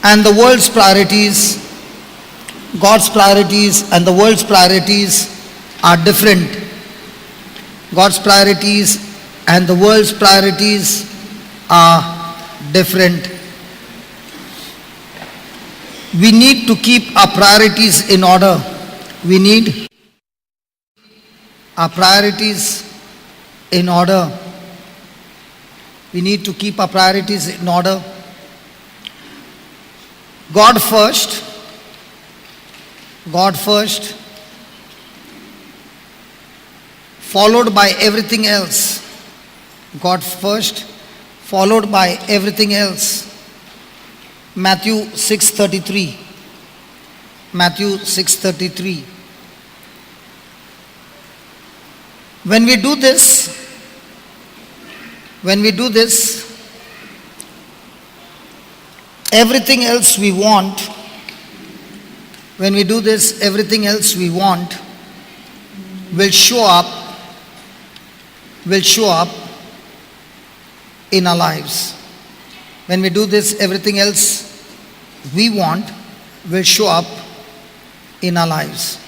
and the world's priorities, God's priorities and the world's priorities are different. God's priorities and the world's priorities are different. We need to keep our priorities in order. We need our priorities in order. We need to keep our priorities in order. God first, followed by everything else. God first, followed by everything else. Matthew 6:33. Matthew 6:33. When we do this, everything else we want, will show up in our lives. When we do this, everything else we want will show up in our lives.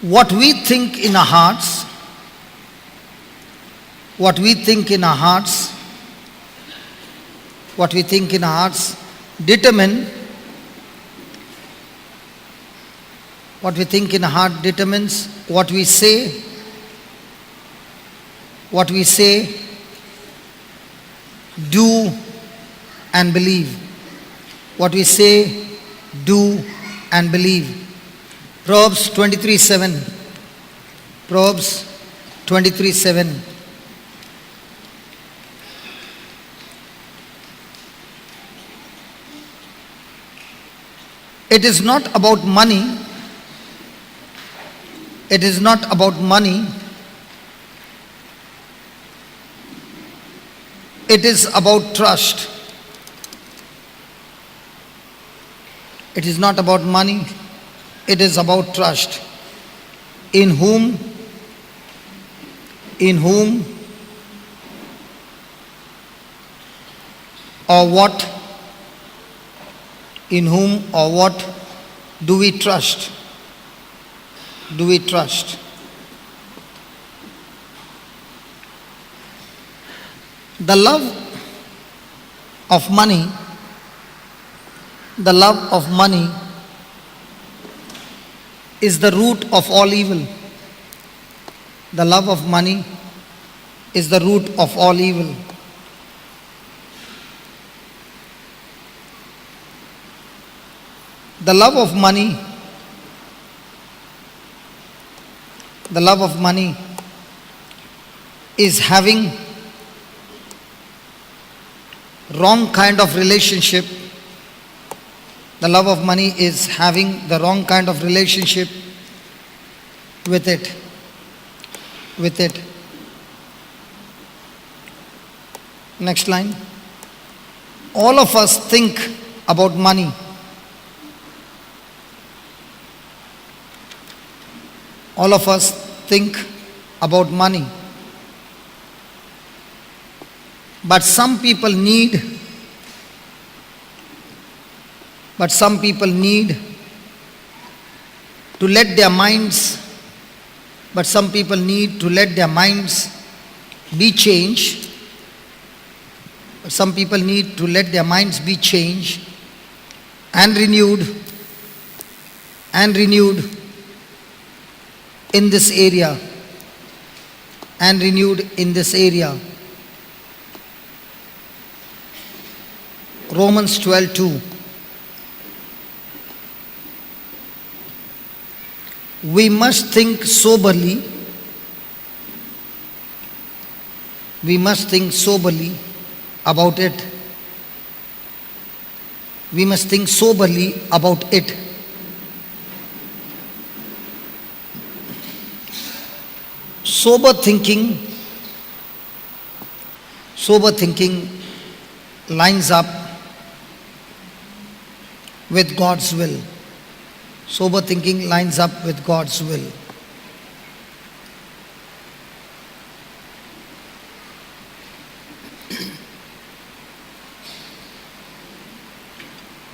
What we think in our hearts, determine determines what we say, do and believe. What we say, do and believe. Proverbs 23:7. Proverbs 23:7. It is not about money. It is not about money. It is about trust. It is not about money. It is about trust. In whom or what do we trust? The love of money is the root of all evil. The love of money is the root of all evil. The love of money is having wrong kind of relationship. The love of money is having the wrong kind of relationship with it. Next line. All of us think about money. All of us think about money. But some people need to let their minds be changed. Some people need to let their minds be changed and renewed in this area. Romans 12:2. We must think soberly. About it. Sober thinking lines up with God's will. Sober thinking lines up with God's will.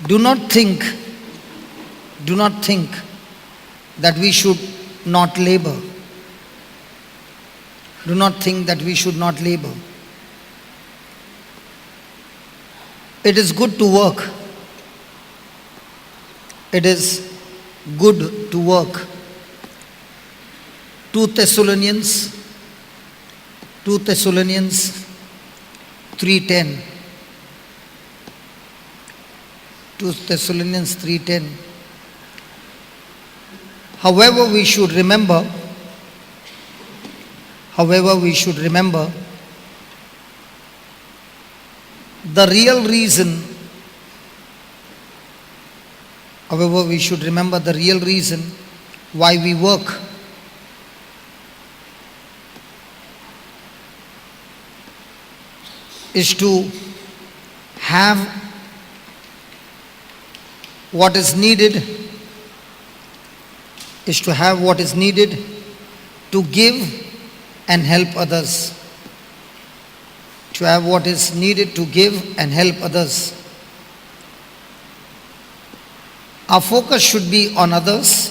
Do not think that we should not labor. Do not think that we should not labor. It is good to work. It is good to work. 2 Thessalonians 3:10. 2 Thessalonians 3:10. However, we should remember the real reason why we work. Is to have what is needed, to give and help others. To have what is needed to give and help others. Our focus should be on others.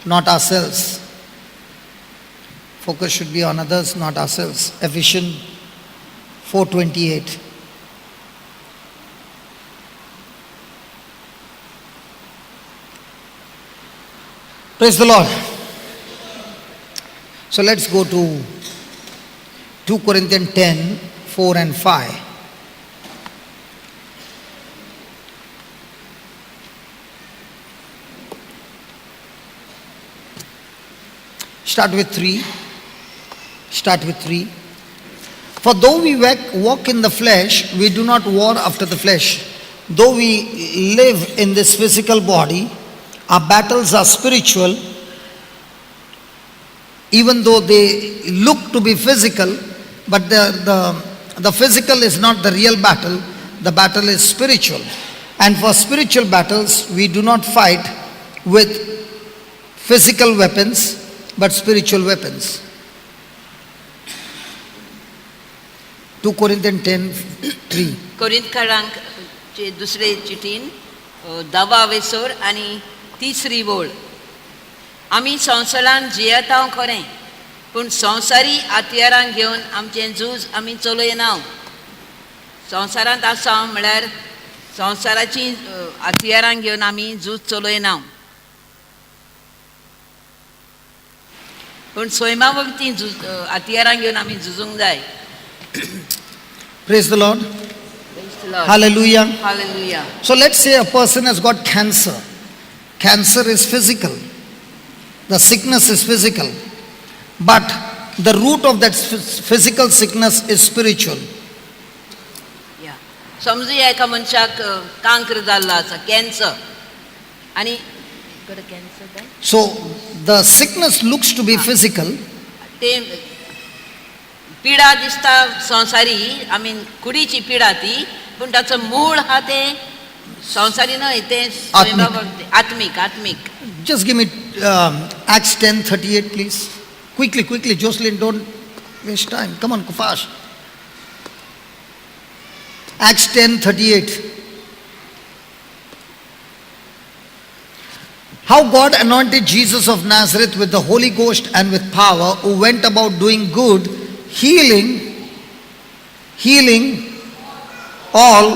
Not ourselves. Focus should be on others, not ourselves. Ephesians 4:28. Praise the Lord. So let's go to 2 Corinthians 10, 4 and 5. Start with 3. For though we walk in the flesh, we do not war after the flesh. Though we live in this physical body, our battles are spiritual. Even though they look to be physical, but the physical is not the real battle. The battle is spiritual. And for spiritual battles, we do not fight with physical weapons, but spiritual weapons. 2 Corinthians 10:3. कोरिंथकारांक दुसरे चिठीन 10 वेसोर आणि 3 बोळ. आमी संवसारान जियेता खरें, पूण संवसारी हातयारांक घेवन आमचें झूज आमी चलयना. संवसारांत आसा म्हळ्यार संवसाराची हातयारांक घेवन आमी झूज चलयना, पूण स्वयंभावती हातयारांक घेवन आमी झुजूंक जाय. Praise the Lord. Praise the Lord. Hallelujah. Hallelujah. So let's say a person has got cancer. Cancer is physical. The sickness is physical. But the root of that physical sickness is spiritual. Yeah. समजुया एका मनशाक conquer जाल्लो आसा, cancer, आनी cancer. So the sickness looks to be physical. ते पिडा दिसता संवसारी, I mean कुडीची पिडा ती, पूण ताचो मूळ हा ते संवसारी न्हय, ते आत्मीक. Just give me Acts 10:38, please. Quickly, Jocelyn, don't waste time. Come on, fast. Acts 10:38. How God anointed Jesus of Nazareth with the Holy Ghost and with power, who went about doing good, healing all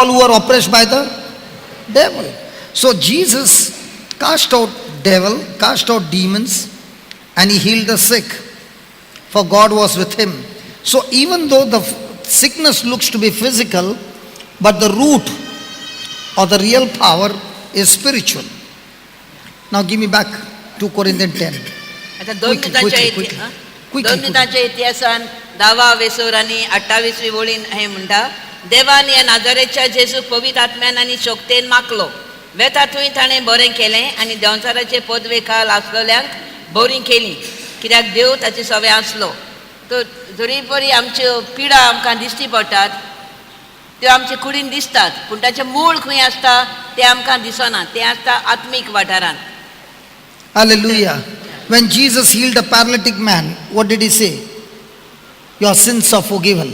who were oppressed by the devil. So Jesus cast out demons, and he healed the sick, for God was with him. So even though the sickness looks to be physical, but the root or the real power is spiritual. Now give me back 2 Corinthians 10. आता दोन मिनिटांच्या इतिहासान 10 वेसोर आणि 28 वळीन हे म्हणटा, देवान ह्या नाजारेच्या जेजू पवित्र आत्म्यान आनी शक्तीन मागलो. वेता थंय ताणें बरें केलें आनी देंवचाराचे पदवे खाल आसलेल्यांक बरी केली, कित्याक देव ताची सवय आसलो. तो जरी बरी आमच्यो पिडा आमकां दिश्टी पडटात, त्यो आमचे कुडीन दिसतात, पूण ताचें मूळ खंय आसता तें आमकां दिसना. तें आसता आत्मीक वाठारांत. Hallelujah. When Jesus healed a paralytic man, what did he say? Your sins are forgiven.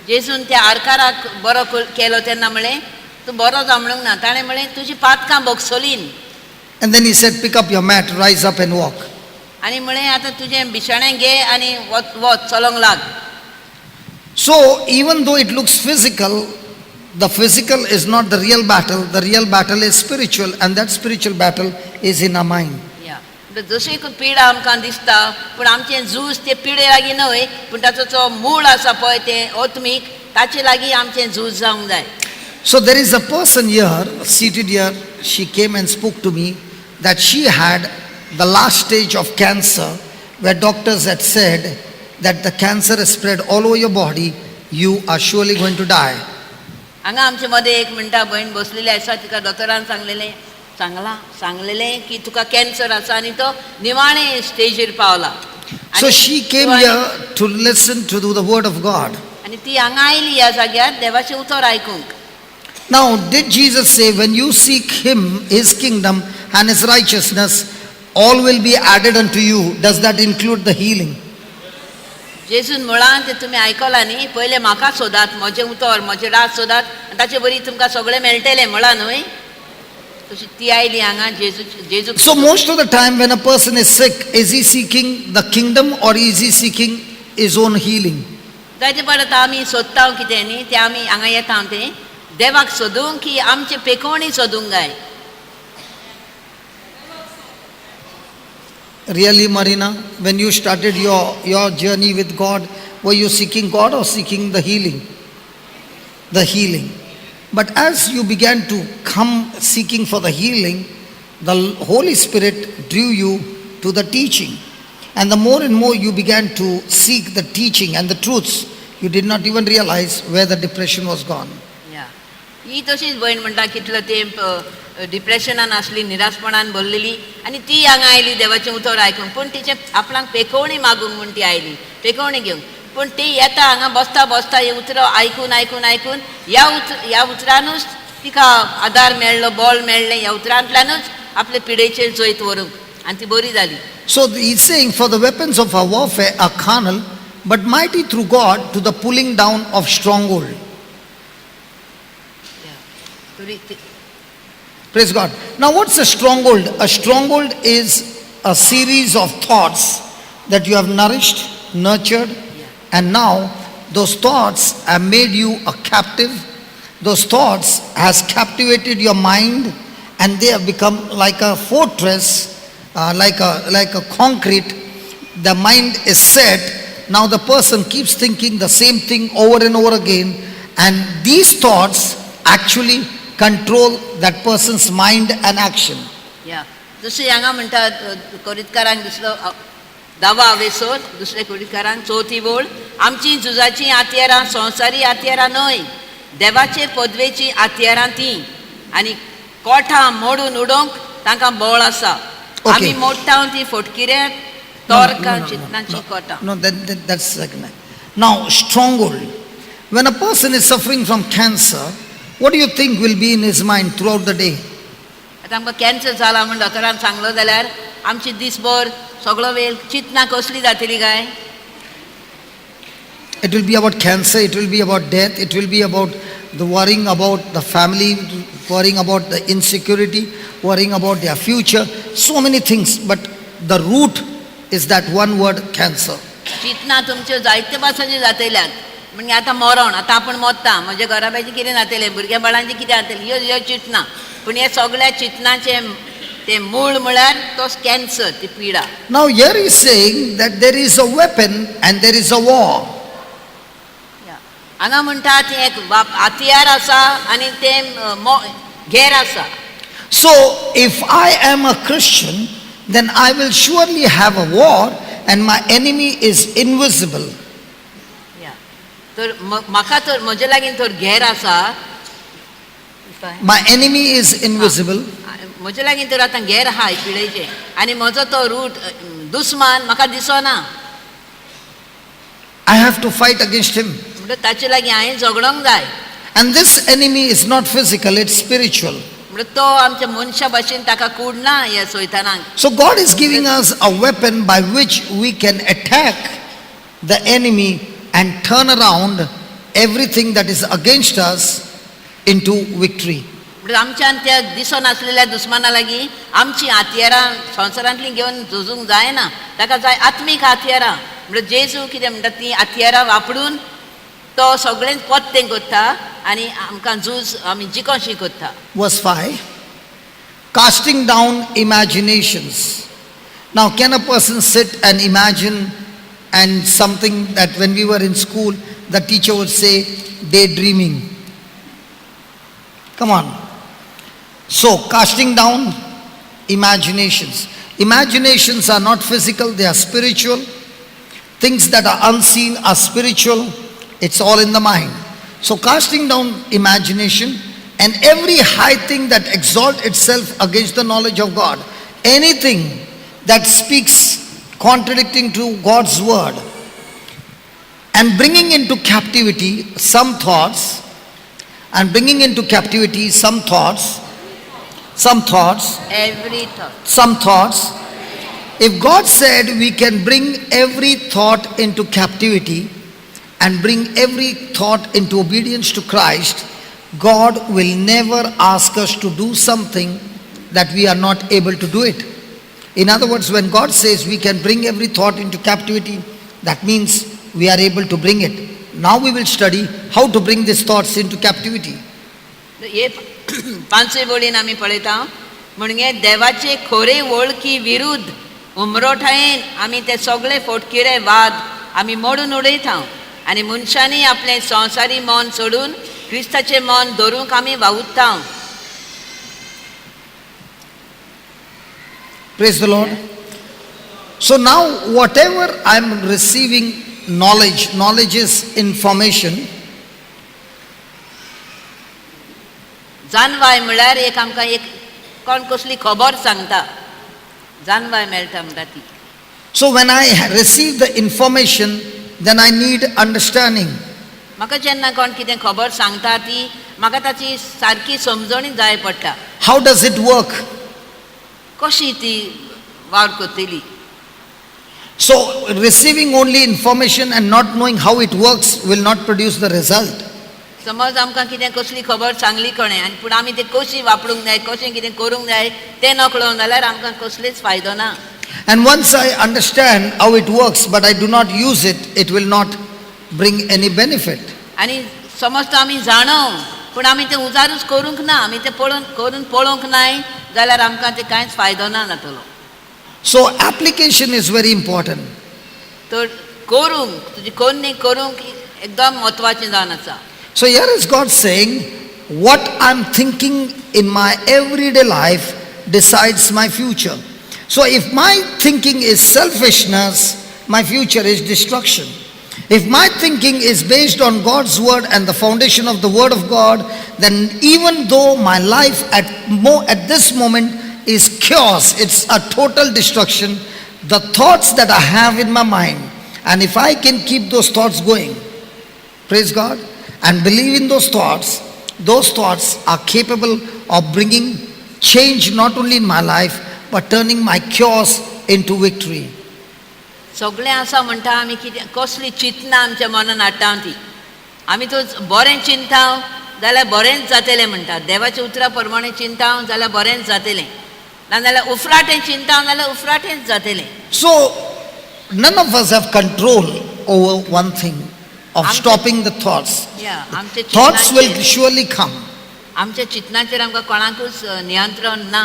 जेसून त्या आरकाराक बरो केलो तेन्ना म्हळें तूं बरो जा म्हणूंक ना, ताणें म्हळें तुजी पातकां बोगसोलीन. And then he said, pick up your mat, rise up and walk. आनी म्हळें आतां तुजें बिछाणें घे आनी वच चलोंक लाग. So even though it looks physical, the physical is not the real battle. The real battle is spiritual, and that spiritual battle is in our mind. जशी पिडा आमकां दिसता पूण आमचें झूज ते पिडे लागीं न्हय पूण ताचो जो मूळ आसा पळय तें आत्मीक ताचे लागीं आमचें झूज जावंक जाय. So there is a person here, seated here, she came and spoke to me that she had the last stage of cancer where doctors had said that the cancer is spread all over your body, you are surely going to die. हांगा आमचे मदें एक म्हणटा भयण बसलेली आसा, तिका डॉक्टरान सांगलेलें की तुका कॅन्सर आसा आनी तो निमाणे स्टेजीर पावला. So she came here to listen to the word of God. आनी ती हांगा आयली ह्या जाग्यार देवाचें उतर आयकूंक. Now, did Jesus say, when you seek him, his kingdom and his righteousness, all will be added unto you? Does that include the healing? जेजून मुळान ते तुमी आयकलां न्ही, पयले म्हाका सोदात, म्हजें उतर, म्हजें रात सोदात, आनी ताचे बरी तुमकां सगळें मेळटलें म्हळां न्हय. तशी ती आयली हांगा जेजू. So most of the time when a person is sick, is he seeking the kingdom or is he seeking his own healing? जायते परत आमी सोदता कितें न्ही, तें आमी हांगा येता तें देवाक सोदूंक की आमचे पेकोवणी सोदूंक जाय. Really, Marina, when you started your journey with God, were you seeking God or seeking the healing? The healing. But as you began to come seeking for the healing, the Holy Spirit drew you to the teaching. And the more and more you began to seek the teaching and the truths, you did not even realize where the depression was gone. ही तशीच भयण म्हणटा कितलो ते डिप्रेशनान आसली, निराशपणान भरलेली आनी ती हांगा आयली देवाचें उतर आयकूंक. पूण तिचे आपणाक पेकोवणी मागूंक म्हूण ती आयली, पेकोवणी घेवंक. पूण ती येता हांगा बसता बसता हे उतर आयकून आयकून आयकून ह्या उतरानूच तिका आदार मेळ्ळो, बळ मेळ्ळें. ह्या उतरांतल्यानूच आपले पिडेचेर जैत व्हरूंक आनी ती बरी जाली. So he's saying, for the weapons of our warfare are carnal, but mighty through God to the pulling down of stronghold. Praise God. Now what's a stronghold? A stronghold is a series of thoughts that you have nourished, nurtured, and now those thoughts have made you a captive. Those thoughts has captivated your mind and they have become like a fortress, like a concrete. The mind is set. Now the person keeps thinking the same thing over and over again, and these thoughts actually control that person's mind and action. जशें हांगा म्हणटा कोरीतकारांक दुसरो 10वा वेसोर, दुसरे कोरीतकारांक 4थी ओळ, आमची झुजाची हातयारां संवसारी हातयारां न्हय, देवाचे पदवेची हातयारां तीं, आनी कोठां मोडून उडोवंक तांकां बळ आसा. आमी मोडटा ती फोटकिऱ्यां तोरकां चिंतनाची कोठां. No, that's second. Now, stronghold. When a person is suffering from cancer, what do you think will be in his mind throughout the day? आतां आमकां कॅन्सर जाला म्हूण डॉक्टरान सांगलो जाल्यार आमची दिसभर सगळो वेळ चिंतना कसली जातली काय? It will be about cancer, it will be about death, it will be about the worrying about the family, worrying about the insecurity, worrying about their future, so many things, but the root is that one word, cancer. चिंतना तुमच्यो जायते भाशेची जातल्यात. म्हणजे आतां मरण, आतां आपूण मरता, म्हज्या घरा बायचें कितें जातलें, भुरग्या बाळांचें कितें जातलें, ह्यो चिंतना. पूण हे सगळ्या चिंतनाचे ते मूळ म्हळ्यार तो कॅन्सर, ती पिडा. Now here he is saying that there is a weapon and there is a war. हांगा म्हणटा ती एक हातयार आसा आनी तें घेर आसा. So if I am a Christian, then I will surely have a war and my enemy is invisible. तर म्हाका तर म्हजे लागीं तर घेर आसा. My enemy is invisible. म्हजे लागीं तर आतां घेर आहा पिडेचें आनी म्हजो तो रूट दुस्मान म्हाका दिसना. I have to fight against him. म्हणटा ताचे लागीं हांवें झगडोंक जाय. And this enemy is not physical, it's spiritual. म्हणून तो आमच्या मनशा भाशेन ताका कूडना ह्या सोयतानाक. So God is giving us a weapon by which we can attack the enemy and turn around everything that is against us into victory. म्हणून आमच्यान त्या दिसून आसलेल्या दुस्माना लागीं आमची हातयारां संवसारांतलीं घेवन झुजूंक जायना. ताका जाय आत्मीक हातयारां. म्हणून जेजू कितें म्हणटा ती हातयारां वापरून तो सगळेंच पत्तें करता आनी आमकां झूज आमी जिखोशी करता. Verse 5, casting down imaginations. Now, can a person sit and imagine and something that when we were in school, the teacher would say, daydreaming. Come on. So, casting down imaginations. Imaginations are not physical, they are spiritual. Things that are unseen are spiritual. It's all in the mind. So, casting down imagination and every high thing that exalts itself against the knowledge of God. Anything that speaks contradicting to God's word. And bringing into captivity some thoughts. And bringing into captivity some thoughts. Some thoughts. Every thought. Some thoughts. If God said we can bring every thought into captivity and bring every thought into obedience to Christ, God will never ask us to do something that we are not able to do it. In other words, when God says we can bring every thought into captivity, that means we are able to bring it. Now we will study how to bring these thoughts into captivity. हे पांचवे बोलीन आमी पळयता म्हणजे देवाचे खोरे वळखी विरुद्ध उमरोठायेन आमी ते सगळे फोटकिरे वाद आमी मोडून उडयता आनी मनशांनी आपलें संवसारी मन सोडून क्रिस्ताचें मन धरूंक आमी वावुरता. Praise the Lord. So now whatever I am receiving knowledge is information. जानवाय म्हळ्यार एक आमकां एक कोण कसली खबर सांगता जानवाय मेळटा म्हणटा ती. So when I receive the information, then I need understanding. म्हाका जेन्ना कोण कितें खबर सांगता ती म्हाका ताची सारकी समजणी जाय पडटा. How does it work? कशी ती वावर करतली. So receiving only information and not knowing how it works will not produce the result. समज आमकां कितें कसली खबर सांगली कोणें आनी पूण आमी ती कशी वापरूंक जाय कशें कितें करूंक जाय तें नकळोवन जाल्यार आमकां कसलेच फायदो ना. And once I understand how it works but I do not use it, it will not bring any benefit. आनी समज तो आमी जाणव पूण आमी तें उजारूच करूंक ना आमी तें करून पळोवंक नाय जाल्यार आमकां तें कांयच फायदो ना जातलो. So application is very important. तर करूंक तुजी कोन्नी करूंक एकदम म्हत्वाचें जावन आसा. So here is God saying, what I'm thinking in my everyday life decides my future. So if my thinking is selfishness, my future is destruction. If my thinking is based on God's word and the foundation of the word of God, then even though my life at this moment is chaos, it's a total destruction, the thoughts that I have in my mind, and if I can keep those thoughts going, praise God, and believe in those thoughts are capable of bringing change not only in my life but turning my chaos into victory. सगळें आसा म्हणटा आमी कितें कसली चिंतना आमच्या मनान हाडटा ती आमी तो बरें चिंता जाल्यार बरेंच जातलें म्हणटा. देवाच्या उतरा प्रमाणे चिंता जाल्यार बरेंच जातलें नाजाल्यार उफराटें चिंता जाल्यार उफराटेंच जातलें. So none of us have control over one thing of stopping the thoughts. Thoughts will surely come. आमच्या चिंतनाचेर आमकां कोणाकूच नियंत्रण ना.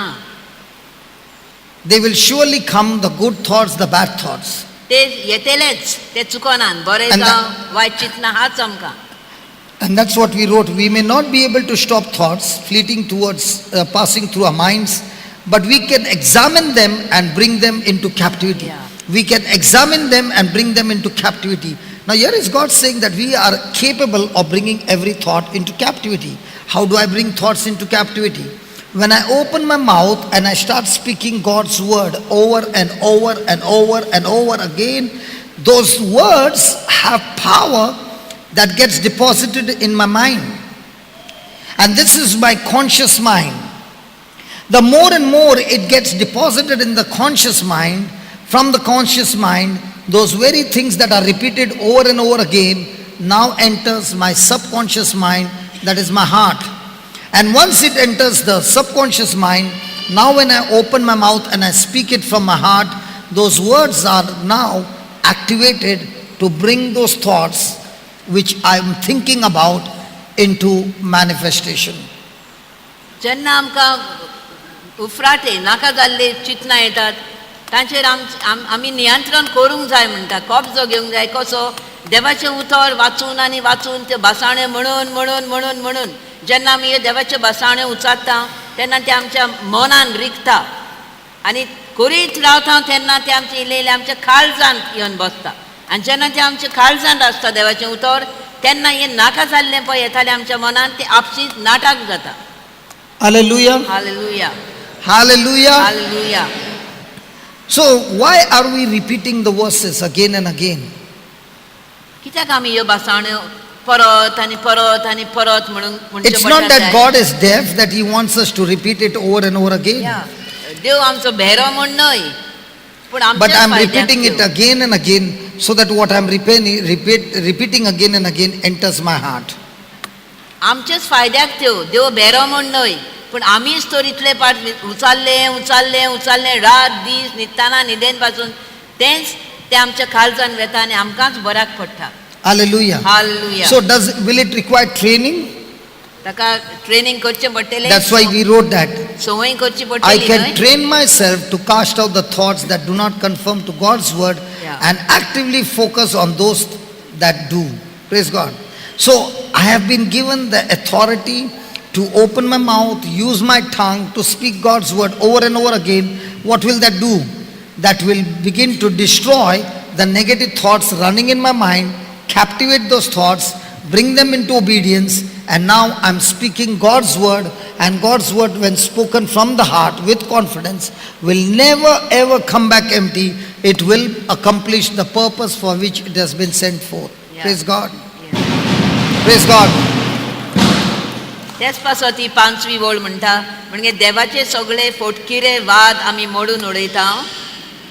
They will surely come, the good thoughts, the bad thoughts. ते येतलेच ते चुकोनान बरें जावं वायट चिंतना हाच आमकां. And that's what we wrote. We may not be able to stop thoughts fleeting towards passing through our minds, but we can examine them and bring them into captivity. We can examine them and bring them into captivity. Now here is God saying that we are capable of bringing every thought into captivity. How do I bring thoughts into captivity? When I open my mouth and I start speaking God's word over and over and over and over again, those words have power that gets deposited in my mind. And this is my conscious mind. the more and more it gets deposited in the conscious mind, from the conscious mind, those very things that are repeated over and over again now enters my subconscious mind, that is my heart. And once it enters the subconscious mind, now when I open my mouth and I speak it from my heart, those words are now activated to bring those thoughts which I am thinking about into manifestation. जेन्ना आमकां उफराटे नाका जाल्ले चिंतना येतात तांचेर आमी नियंत्रण करूंक जाय म्हणटा, कब्जो घेवंक जाय. कसो? देवाचें उतर वाचून आनी वाचून ते भासाणे म्हणून म्हणून म्हणून म्हणून जेन्ना आमी हे देवाचे भासाणे उचारता तेन्ना ते आमच्या मनान रिगता आनी करीत रावता तेन्ना ते आमचे इल्ले आमच्या काळजांत येवन बसता. आनी जेन्ना ते आमच्या काळजांत आसता देवाचें उतर तेन्ना हे नाका जाल्लें पळय येतालें आमच्या मनान तें आपशींच नाटक जाता. Hallelujah. Hallelujah. Hallelujah. Hallelujah. So why are we repeating the verses again and again? कित्याक आमी ह्यो भासाण्यो परत आनी परत आनी परत म्हणून म्हणचे It's not that God is deaf that He wants us to repeat it over and over again. देव आमचो भेरो म्हण न्हय, पूण But आमच्या I'm repeating it again and again so that what I'm repeating again and again enters my heart. आमचेच फायद्याक त्यो देव भेरो म्हण न्हय, पूण आमीच तर इतले पाट उचारले उचारले उचारले रात दीस न्हिदतना न्हिदेन पासून तेंच ते आमच्या काळजान वेता आनी आमकांच बऱ्याक पडटा. Hallelujah. Hallelujah. So will it require training? ताका ट्रेनिंग करचें पडटलें. That's why we wrote that. संवय करची I पडटली can न्हय. train myself to cast out the thoughts that do not conform to God's word and actively focus on those that do. Praise God. So I have been given the authority to open my mouth, use my tongue to speak God's word over and over again. What will that do? That will begin to destroy the negative thoughts running in my mind, captivate those thoughts, bring them into obedience, and now I'm speaking God's word, and God's word, when spoken from the heart with confidence, will never ever come back empty. It will accomplish the purpose for which it has been sent forth. Praise God. Praise God. तेच पासो ती 5वी ओळ म्हणटा, म्हणजे देवाचे सगळे फोटकिरे वाद आमी मोडून उडयता,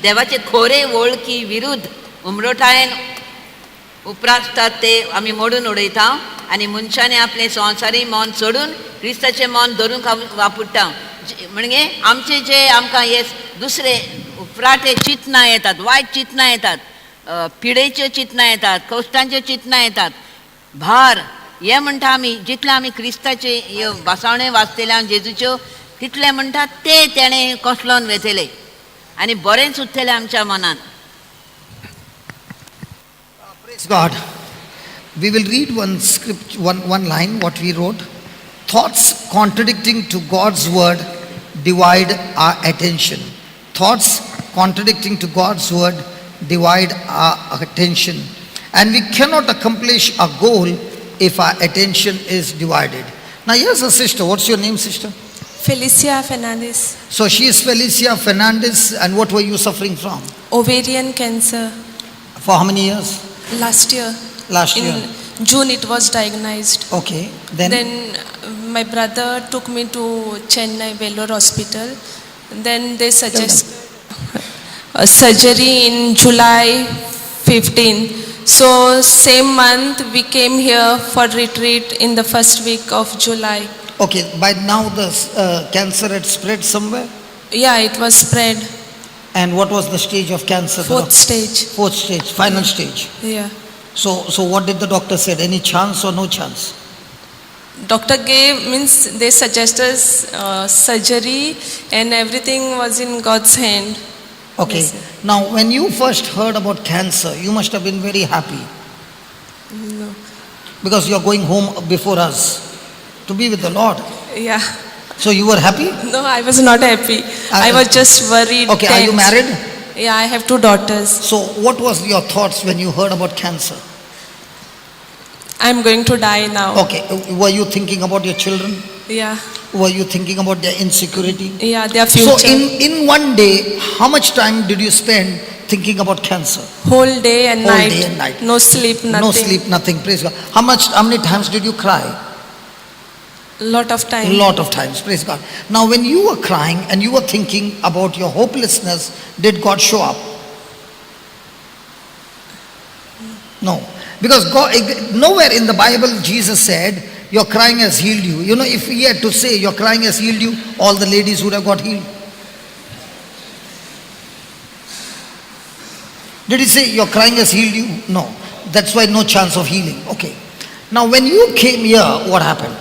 देवाचे खोरे वळखी विरुद्ध उमरोटायेन उपरासतात ते आमी मोडून उडयता आनी मनशाने आपले संवसारी मन सोडून क्रिस्ताचें मन धरून वापरता. म्हणजे आमचे जे आमकां हे दुसरे उपराटे चिंतना येतात, वायट चिंतना येतात, पिडेच्यो चिंतना येतात, कश्टांच्यो चिंतना येतात, भार हे म्हणटा आमी जितले आमी क्रिस्ताचे भासावणे वाचतले जेजूच्यो तितले म्हणटा ते तेणें कसलोन वेतले आनी बरेंच उरतलें आमच्या मनान. Praise God. We will read one line what we wrote. Thoughts contradicting to God's word divide our attention. Thoughts contradicting to God's word divide our attention. And we cannot accomplish a goal if our attention is divided. Now here's a sister. What's your name, sister? Felicia Fernandez. So she is Felicia Fernandez, and what were you suffering from? Ovarian cancer. For how many years? Last year. Last year. In June it was diagnosed. Okay. Then my brother took me to Chennai Vellore Hospital. Then they suggest a surgery in July 15. So same month we came here for retreat in the first week of July. Okay, by now the cancer had spread somewhere? Yeah, it was spread. And what was the stage of cancer? Fourth stage. Fourth stage, final stage. Yeah. So what did the doctor said? Any chance or no chance? Doctor they suggested surgery and everything was in God's hand. Okay. Yes, now when you first heard about cancer, you must have been very happy. No. Because you are going home before us to be with the Lord. Yeah. So you were happy? No, I was not happy. I was just worried. Okay, are you married? Yeah, I have 2 daughters. So what was your thoughts when you heard about cancer? I'm going to die now. Okay, were you thinking about your children? Yeah. Were you thinking about their insecurity? Yeah, their future. So in one day, how much time did you spend thinking about cancer? Whole day and Whole night. day and night. No sleep, nothing. No sleep, nothing. Praise God. How many times did you cry? lot of time. A lot of times, praise God. Now, when you were crying and you were thinking about your hopelessness, did God show up? No. Because God, nowhere in the Bible Jesus said, your crying has healed you. You know, if he had to say, your crying has healed you, all the ladies would have got healed. Did he say, your crying has healed you? No. That's why no chance of healing. Okay. Now, when you came here, what happened?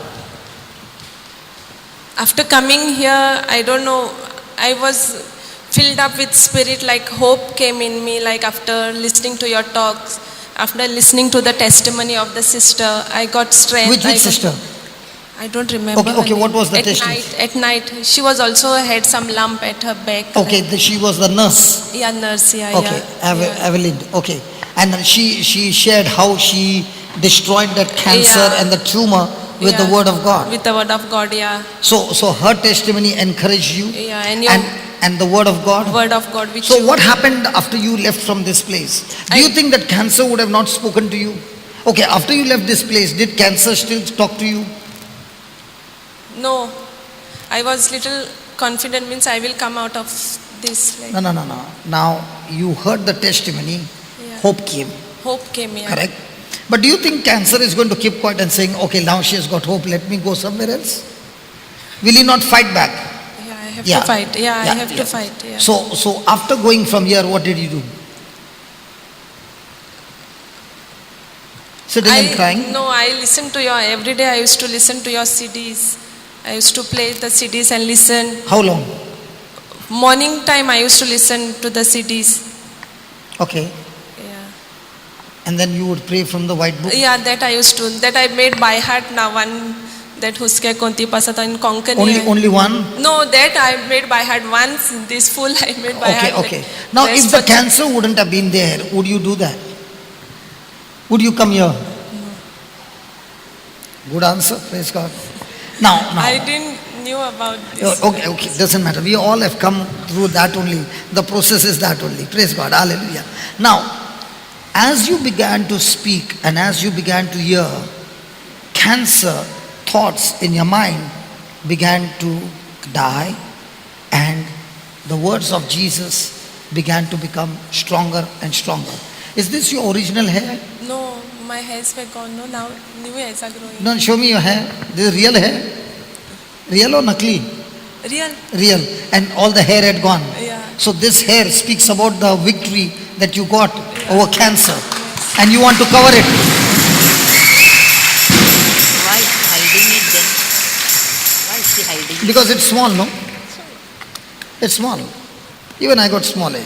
After coming here, I don't know, I was filled up with spirit, like hope came in me, like after listening to your talks, after listening to the testimony of the sister, I got strength. Which sister? I don't remember. Okay, her okay, what name. was the at testimony? At night, she was also had some lump at her back. Okay, she was the nurse. Yeah, nurse, yeah, Okay, yeah. Evelyn. Okay. And she shared how she destroyed that cancer Yeah. and the tumor with the Yeah. word of God. With the word of God, yeah. So her testimony encouraged you. Yeah, and your And the word of God. word of God, which So you, what happened after you left from this place? Do you think that cancer would have not spoken to you? Okay, after you left this place, did cancer still talk to you? No, I was little confident, means I will come out of this. Like, No. Now you heard the testimony, yeah. hope came, Hope came, yeah. correct? But do you think cancer is going to keep quiet and saying, okay, now she has got hope, let me go somewhere else? Will he not fight back? Yeah, I have Yeah. to fight. Yeah, I Yeah, have yeah. to fight. Yeah. So after going from here, what did you do? Sitting and crying? No, I listened to your, every day I used to listen to your CDs. I used to play the CDs and listen. How long? Morning time I used to listen to the CDs. Okay. Yeah. And then you would pray from the white book? Yeah, that I used to, that I made by heart now, one, that Huske Konti Pasata in Konkani. Only one? No, that I made by heart once, this full I made by heart. Okay. Now Rest if the for- cancer wouldn't have been there, would you do that? Would you come here? Good answer, praise God. Now. I didn't knew about this. Okay, doesn't matter. We all have come through that only. The process is that only. Praise God, hallelujah. Now, as you began to speak and as you began to hear, cancer thoughts in your mind began to die and the words of Jesus began to become stronger and stronger. Is this your original hair? No, my hairs were gone. No, now new hairs are growing. No, show me your hair. This is real hair? Real or nakli? Real? Real. And all the hair had gone. Yeah. So this hair speaks about the victory that you got over cancer. And you want to cover it. Why hiding it then? Why is she hiding it? Because it's small, no? It's small. Even I got small hair.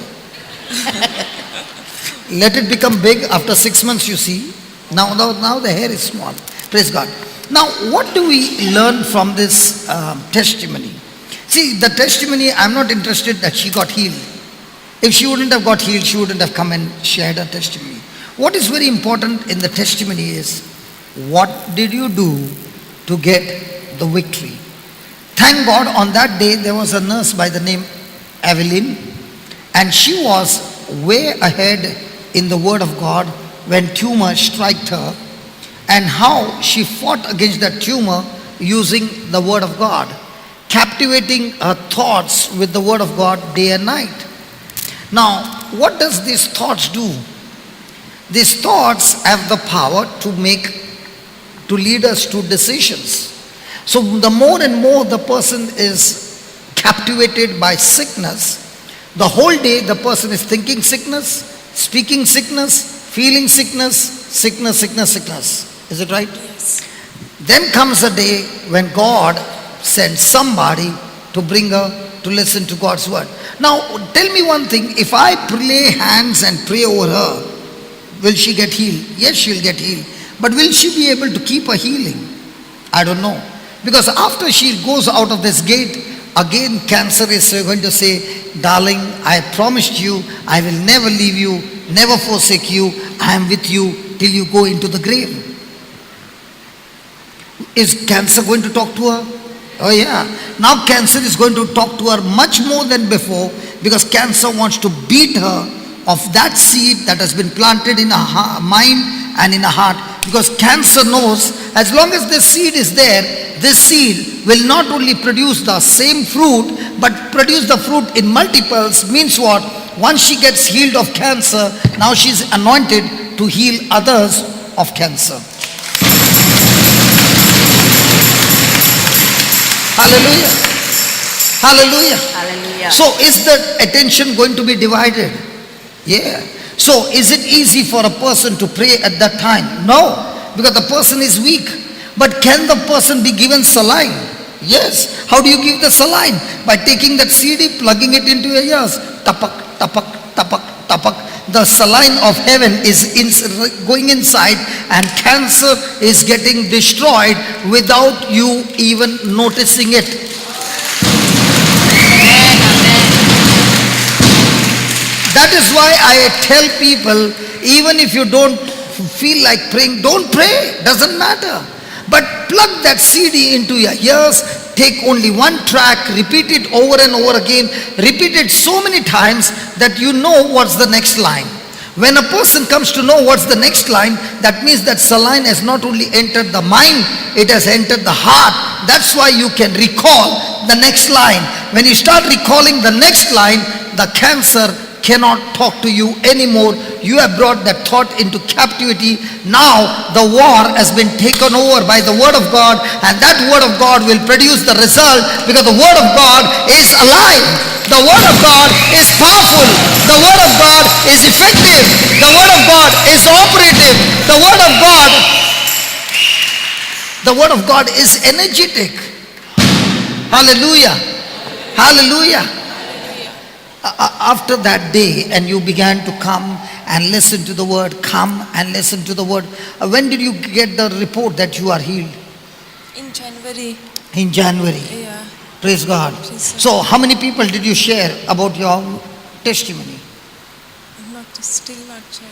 Let it become big after 6 months, you see. Now the hair is small. Praise God. Now, what do we learn from this testimony? See, the testimony, I'm not interested that she got healed. If she wouldn't have got healed, she wouldn't have come and shared her testimony. What is very important in the testimony is, what did you do to get the victory? Thank God, on that day, there was a nurse by the name Evelyn, and she was way ahead in the word of God when tumor struck her, and how she fought against that tumor using the word of God, captivating her thoughts with the word of God day and night. Now, what does these thoughts do? These thoughts have the power to lead us to decisions. So the more and more the person is captivated by sickness, the whole day the person is thinking sickness, speaking sickness, feeling sickness. Is it right? Yes. Then comes a day when God sends somebody to bring her to listen to God's word. Now, tell me one thing. If I lay hands and pray over her, will she get healed? Yes, she'll get healed. But will she be able to keep her healing? I don't know. Because after she goes out of this gate, again cancer is going to say, darling, I promised you, I will never leave you, never forsake you. I am with you till you go into the grave. Is cancer going to talk to her? Oh yeah. Now cancer is going to talk to her much more than before, because cancer wants to beat her of that seed that has been planted in her mind and in her heart. Because cancer knows, as long as the seed is there, this seed will not only produce the same fruit, but produce the fruit in multiples. Means what? Once she gets healed of cancer, now she's anointed to heal others of cancer. Hallelujah. Hallelujah. Hallelujah. So is the attention going to be divided? Yeah. So is it easy for a person to pray at that time? No, because the person is weak. But can the person be given saline? Yes. How do you give the saline? By taking that CD, plugging it into your ears. Tapak, tapak, tapak, tapak. The saline of heaven is going inside, and cancer is getting destroyed without you even noticing it. Amen. Amen. That is why I tell people, even if you don't feel like praying, don't pray, doesn't matter. But plug that CD into your ears, take only one track, repeat it over and over again, repeat it so many times that you know what's the next line. When a person comes to know what's the next line, that means that saline has not only entered the mind, it has entered the heart. That's why you can recall the next line. When you start recalling the next line, the cancer cannot talk to you anymore. You have brought that thought into captivity. Now the war has been taken over by the word of God, and that word of God will produce the result, because the word of God is alive. The word of God is powerful. The word of God is effective. The word of God is operative. The word of God is energetic. Hallelujah. Hallelujah. After that day, and you began to come and listen to the word, come and listen to the word. When did you get the report that you are healed? In January. In January. Yeah. Praise God. Praise God. So how many people did you share about your testimony? Still not sure.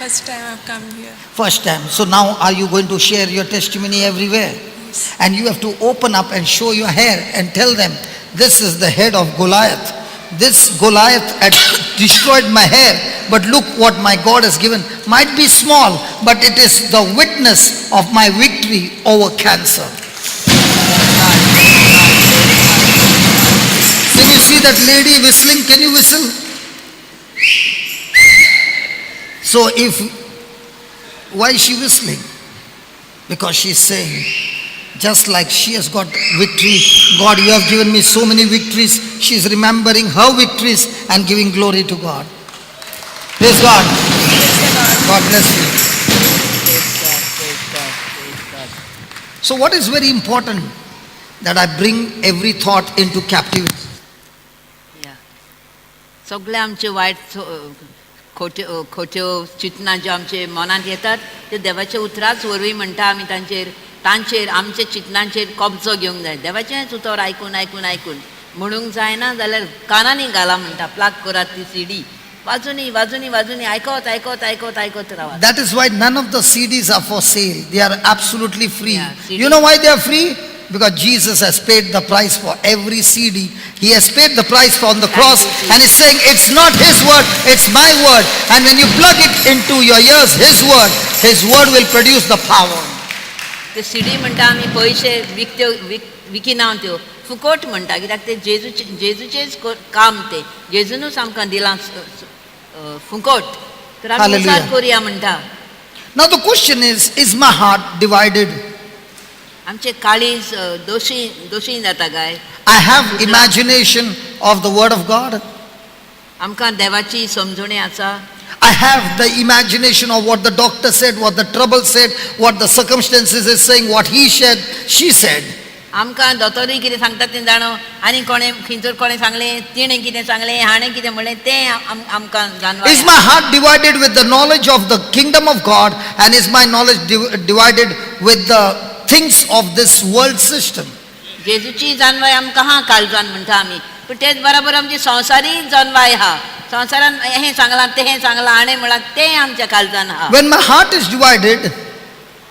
First time I've come here. First time. So now are you going to share your testimony everywhere? Yes. And you have to open up and show your hair and tell them, this is the head of Goliath. This Goliath had destroyed my hair, but look what my God has given. Might be small, but it is the witness of my victory over cancer. Can you see that lady whistling? Can you whistle? So why is she whistling? Because she's saying, just like she has got victory, God, you have given me so many victories. She's remembering her victories and giving glory to God. Praise God. God bless you. Praise God, praise God, praise God. So what is very important? That I bring every thought into captivity. Yeah. सगळे आमचे white खोट्यो चिंतना ज्यो आमचे मनांत येतात ते देवाच्या उतराच वरवीं म्हणटा आमी तांचेर आमच्या चिंतनांचेर कब्जो घेवंक जाय. देवाचेंच उतर आयकून आयकून आयकून म्हणूंक जायना जाल्यार कानांनी घाला म्हणटा, प्लाग करात ती सीडी, वाजूनी वाजूनी वाजूनी आयकत आयकत आयकत आयकत रावात. That is why none of the CDs are for sale. They are absolutely free. Yeah, CD. You know why they are free? Because Jesus has paid the price for every CD. He has paid the price for on the cross, and he's saying it's not his word, it's my word. And when you plug it into your ears, his word will produce the power. ते CD म्हणटा आमी पयशे विकिना त्यो फुकट म्हणटा, कित्याक ते जेजूचेच काम, ते जेजूनच आमकां दिलां फुकट, तर आमी उसार करुया म्हणटा. Now the question is my heart divided? आमचे काळीज दोशी जाता काय? I have imagination of the word of God. आमकां देवाची समजणी आसा. I have the imagination of what the doctor said, what the trouble said, what the circumstances is saying, what he said, she said. आमकां दोतोरूय कितें सांगता तें जाणो, आनी खंयचर कोणें सांगलें, तिणें कितें सांगलें, हाणें कितें म्हणलें तें आमकां जाणवा. Is my heart divided with the knowledge of the kingdom of God, and is my knowledge divided with the things of this world system? जेजूची जानवाय आमकां हा काळजान म्हणटा आमी, पूण तेच बरोबर आमची संवसारी जानवाय हा. संवसारान हें सांगलां तें सांगलां हाणें म्हळां तें आमच्या काळजान हा. When my heart is divided,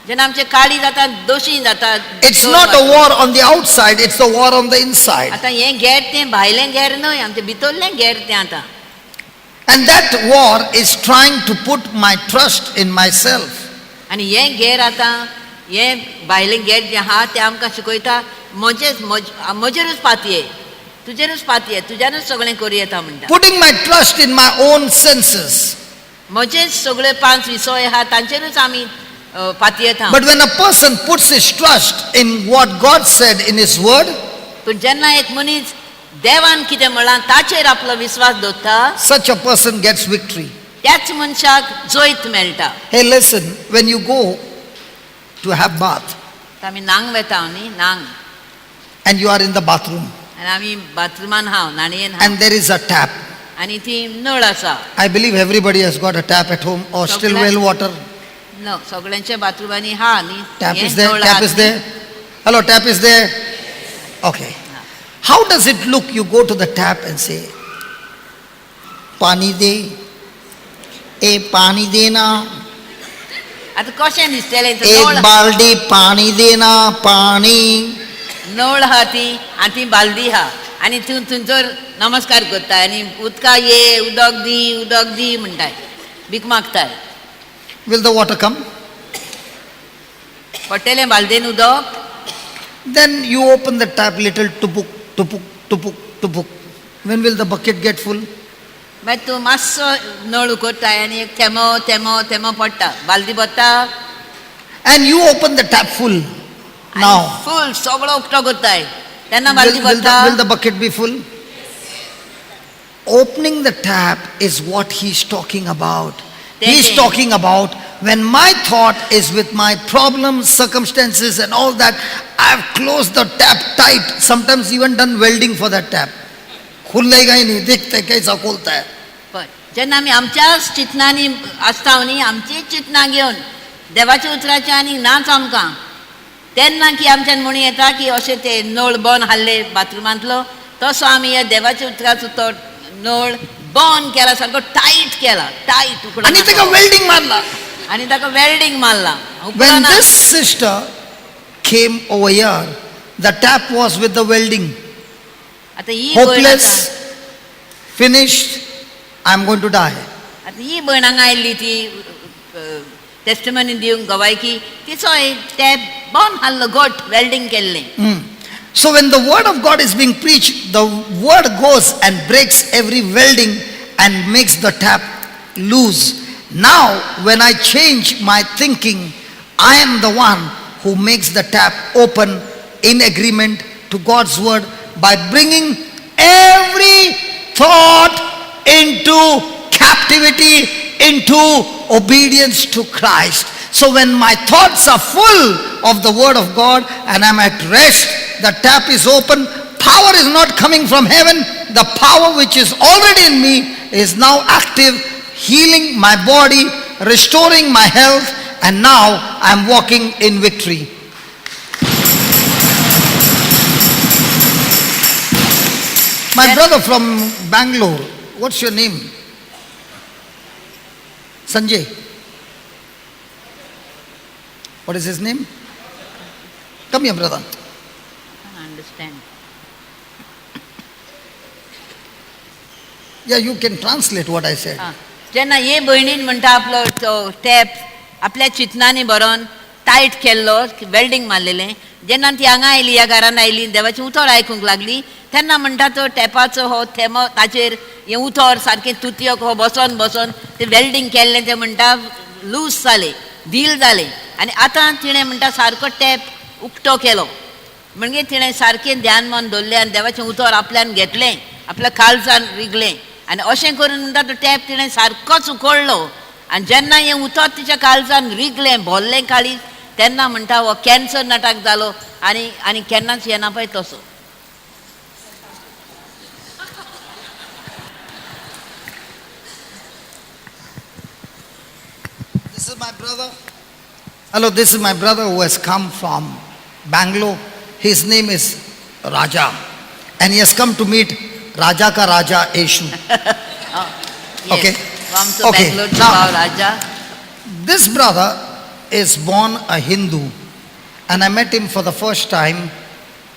जेन्ना आमचे काळी जाता, दोशी जाता, it's not a war on the outside, it's a war on the inside. आतां हें घेर तें भायलें घेर न्हय, आमचें भितरलें घेर तें आतां. And that war is trying to put my trust in myself. आनी हें घेर आतां हे भायलें गेट जें आहा तें आमकां शिकयता म्हजेरूच पातये, तुजेरूच पातये, तुज्यानूच सगळें करूं येता म्हणटा. Putting my trust in my own senses. म्हजेच सगळे 5 विसय आहा तांचेरूच आमी पातयेता. But when a person puts his trust in what God said in His Word, पूण जेन्ना एक मनीस देवान कितें म्हणलां ताचेर आपलो विश्वास दवरता, such a person gets victory. त्याच मनशाक जैत मेळटा. Hey, listen, when you go to have bath आमी नांग वेता न्ही, नांग, and you are in the bathroom आनी आमी बाथरुमान हांव, नाणयेन हांव, and there is a tap. आनी ती नळ आसा. I believe everybody has got a tap at home or still well water. न सगळ्यांच्या बाथरुमांनी हा न्ही. Tap हें is there, नळ tap आहा is न्ही. there. Hello, tap is there. Okay. How does it look? You go to the tap and say, Pani de, pani de na, आता कशें दिसतलें ek नळ, baldi pani de na, pani. नळ आहा ती आनी ती बालदी आहा आनी तूं थंयसर नमस्कार करताय आनी उदका ये, उदक दी म्हणटाय, भीक मागताय. Will the water come? पडटलें बालदेन उदक. Then you open the tap little tupuk, tupuk, tupuk, tupuk. When will the bucket get full? मागीर तूं मातसो नळ उगडटाय आनी एक थेंबो पडटा, बालदी भरता And you open the tap full. Now, फूल सगळो उक्तो करताय तेन्ना will, बालदी will, भरता. will the bucket be full? Opening the tap is what he's talking about. He's Taking. talking about when my thought is with my problems, circumstances and all that, I've closed the tap tight, sometimes even done welding for that tap. खुलेगा ही नहीं, देखते कैसा खोलता है. पळय, जेन्ना आमी आमच्याच चिंतनांनी आसता न्ही, आमचीच चिंतनां घेवन देवाच्या उतराचें आनी नाच आमकां, तेन्ना की आमच्यान म्हणून येता की अशें ते नळ बंद हाडले बाथरुमांतलो, तसो आमी हे देवाच्या उतराचो तो नळ बंद केला, सारको टायट केला, टायट उकडो आणि तेका वेल्डिंग मारला. आनी ताका वेल्डिंग मारला. When this sister came over here, the tap was with the welding. आता ही भयण Hopeless, finished, I'm going to die. आता ही भयण हांगा आयिल्ली ती टेस्टिमनी दिवंक गवायकी, तिचो टॅप बंद हाडलो, घट वेल्डिंग केल्लें. So when the word of God is being preached, the word goes and breaks every welding and makes the tap loose. Now when I change my thinking, I am the one who makes the tap open in agreement to God's word by bringing every thought into captivity, into obedience to Christ. So when my thoughts are full of the word of God and I'm at rest, the tap is open, power is not coming from heaven, the power which is already in me is now active, healing my body, restoring my health, and now I'm walking in victory. My brother from Bangalore, what's your name? Sanjay. What is his name? Come here, brother. Understand. Yeah, you can translate what I said. जेन्ना हे भयणीन म्हणटा आपलो तो tap आपल्या चिंतनांनी बरोवन tight केल्लो, welding मारलेलें, जेन्ना ती हांगा आयली, ह्या घरान आयली, देवाचें उतर आयकूंक लागली, तेन्ना म्हणटा तो टॅपाचो हो थेंबो ताचेर हें उतर सारकें तुतयक हो बसोन तें वेल्डिंग केल्लें तें म्हणटा लूज जालें, ढील जालें, आनी आतां तिणें म्हणटा सारको टॅप उक्तो केलो. म्हणजे तिणें सारकें ध्यान मन दवरलें आनी देवाचें उतर आपल्यान घेतलें, आपल्या काळजान रिगलें, आनी अशें करून म्हणटा तो टॅप तिणें सारकोच उखडलो. आनी जेन्ना हें उतर तिच्या काळजान रिगलें, भरलें काळीज, तेन्ना म्हणटा हो कॅन्सर नाटक जालो आनी केन्नाच येना पळय तसो. This is my brother. Hello, this is my brother who has come from Bangalore. His name is Raja. And he has come to meet Raja ka Raja Eshu. Okay. Come to Okay. Bangalore to Now- our Raja. This brother is born a Hindu. And I met him for the first time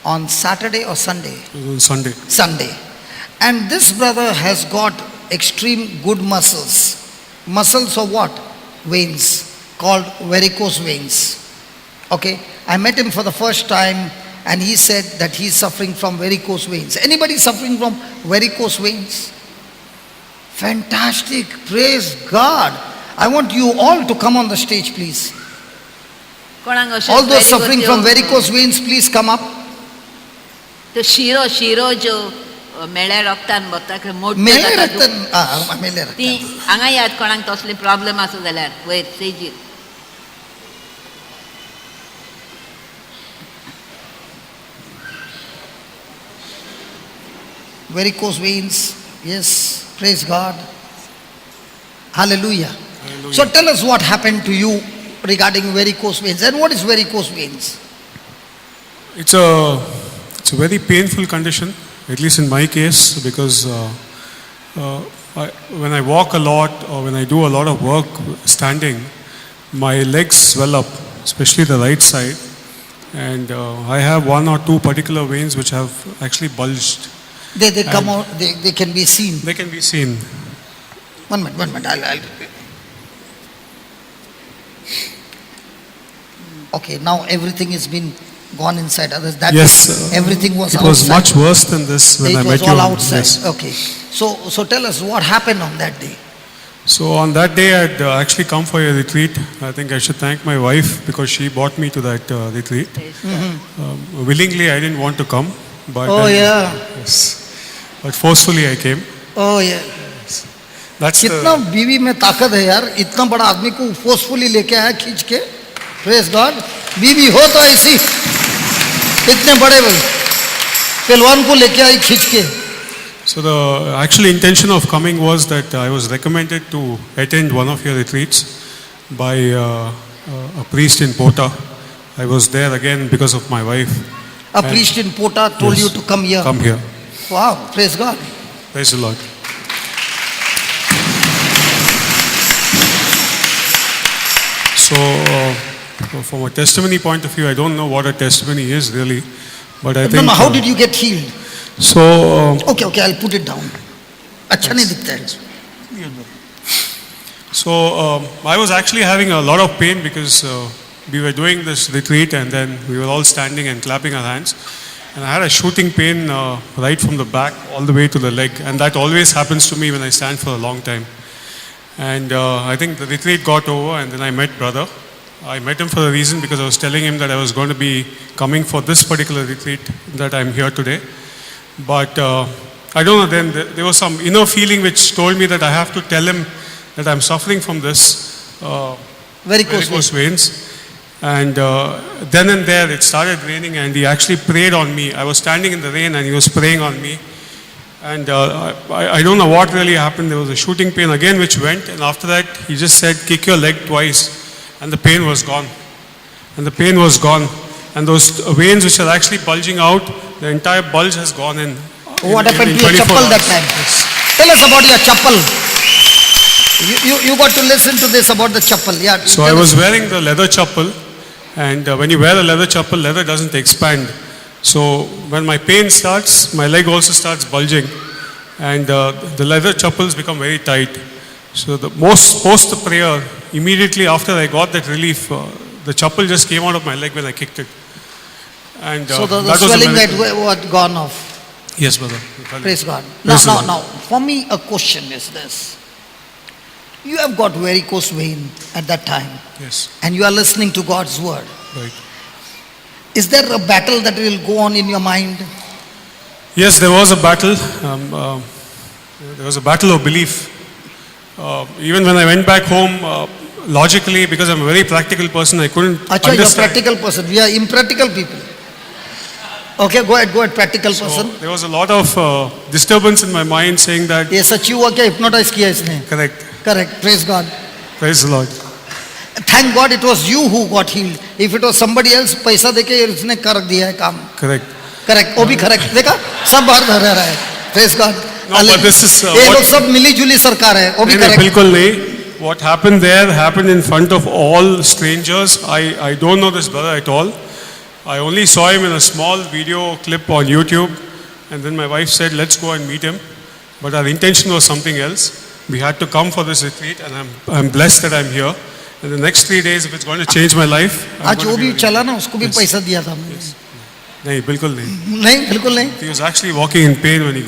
on Saturday or Sunday? Sunday. Sunday. And this brother has got extreme good muscles. Muscles of what? Veins, called varicose veins. Okay, I met him for the first time and he said that he's suffering from varicose veins. Anybody suffering from varicose veins? Fantastic, praise God. I want you all to come on the stage, please. कोणाक अशें All those suffering varicose from varicose veins, please come up. तो शिरो ज्यो मेळ्या रक्तान वता मोठ्यो मेले जाता रक्तन मेले ती रक्तन हांगा याद कोणाक तसले प्रॉब्लेम आसा जाल्यार वयर स्टेजीर varicose veins. Yes, praise God. Hallelujah. So tell us what happened to you regarding varicose veins and what is varicose veins? It's a very painful condition, at least in my case, because when I walk a lot or when I do a lot of work standing, my legs swell up, especially the right side, and I have one or two particular veins which have actually bulged. They come out, they can be seen. They can be seen. One minute, I'll Okay, now everything has been gone inside. Others that Yes, everything was It outside. was much worse than this when I It met was you. all outside. Yes. Okay. So tell us what happened on that day. So on that day, I'd actually come for a retreat. I think I should thank my wife because she brought me to that retreat. Willingly, I didn't want to come, but Oh then- yeah. yes, but forcefully I came. Oh yeah. That's कितना the बीवी में ताकत है यार, इतना बड़ा आदमी को फोर्सफुली लेके आया खींच के. Praise God. बीवी हो तो ऐसी, इतने बड़े पहलवान को लेके आई खींच के. so the actual intention of coming was that I was recommended to attend one of your retreats by a priest in Pota. I was there again because of my wife. A priest in Pota told Yes. you to come here. Come here. Wow, praise God. Praise the Lord. So, from a testimony point of view, I don't know what a testimony is really, but I think. No, how did you get healed? So, Okay, I'll put it down. अच्छा नहीं दिखता है. so I was actually having a lot of pain because we were doing this retreat and then we were all standing and clapping our hands, and I had a shooting pain right from the back all the way to the leg, and that always happens to me when I stand for a long time. And I think the retreat got over, and then I met brother. I met him for a reason because I was telling him that I was going to be coming for this particular retreat that I'm here today. But I don't know, then there was some inner feeling which told me that I have to tell him that I'm suffering from this Varicose veins. And then and there it started raining and he actually prayed on me. I was standing in the rain and he was praying on me. And I don't know what really happened. There was a shooting pain again which went, and after that he just said, kick your leg twice, and the pain was gone. And the pain was gone. And those veins which are actually bulging out, the entire bulge has gone in. What in happened to your 24 chappal that hours. time? Yes. Tell us about your chappal. You got to listen to this about the chappal. Yeah. So I was wearing the leather chappal, and when you wear a leather chappal, leather doesn't expand. So when my pain starts, my leg also starts bulging, and the leather chappals become very tight. So post the prayer, immediately after I got that relief, the chappal just came out of my leg when I kicked it. And So the that was a swelling that miracle. was gone off. Yes, brother. Praise God. Praise the Lord. Now, for me, a question is this. You have got varicose vein at that time, Yes, and you are listening to God's word. right. Is there a battle that will go on in your mind? Yes, there was a battle. There was a battle of belief. Even when I went back home, logically, because I'm a very practical person, I couldn't Acha, you're a understand. practical person. We are impractical people. Okay, go ahead, practical So person. there was a lot of disturbance in my mind saying that, ये सच्ची हुआ क्या hypnotize किया इसने? correct, Correct. Praise God. praise the Lord. Thank God it was you who got healed. If it was somebody else, पैसा देके इसने कर दिया है काम. Correct. Correct. वो भी correct. देखा? सब बाहर धर रहा है. Praise God. No, but this is, ये what- लोग सब मिली जुली सरकार है. वो भी नहीं, नहीं, correct. बिल्कुल नहीं. What happened there happened in front of all strangers. I don't know this brother at all. I only saw him in a small video clip on YouTube, and then my wife said, let's go and meet him. But our intention was something else. We had to come for this retreat, and I'm blessed that I'm here. In the next 3 days, if it's going to change my life, I'm आज going वो to भी be चला ना, उसको भी Yes. पैसा दिया था मैंने। नहीं, बिल्कुल नहीं. नहीं, बिल्कुल नहीं। He was actually walking in pain when he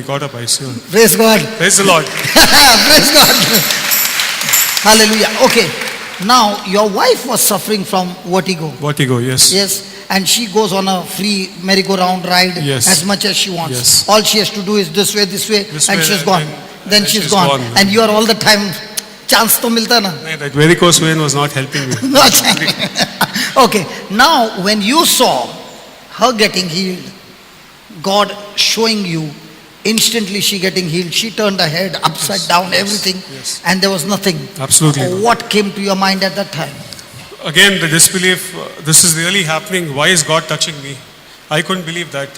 got up. I see. Praise God. Praise the Lord. Praise God. Hallelujah. Okay. Now your wife was suffering from vertigo. Vertigo, yes. Yes. And she goes on a free merry-go-round ride Yes. as much as she wants. Yes. All she has to do is this way, This and way, she's and gone. Then and she's she's gone. gone. And you are all the time, chance to milta na. No, that varicose vein was not helping me. Okay. Now when you saw her getting healed, God showing you, instantly she getting healed, she turned her head upside down, everything, yes. and there was nothing. Absolutely. What came to your mind at that time? Again, the disbelief, this is really happening. Why is God touching me? I couldn't believe that.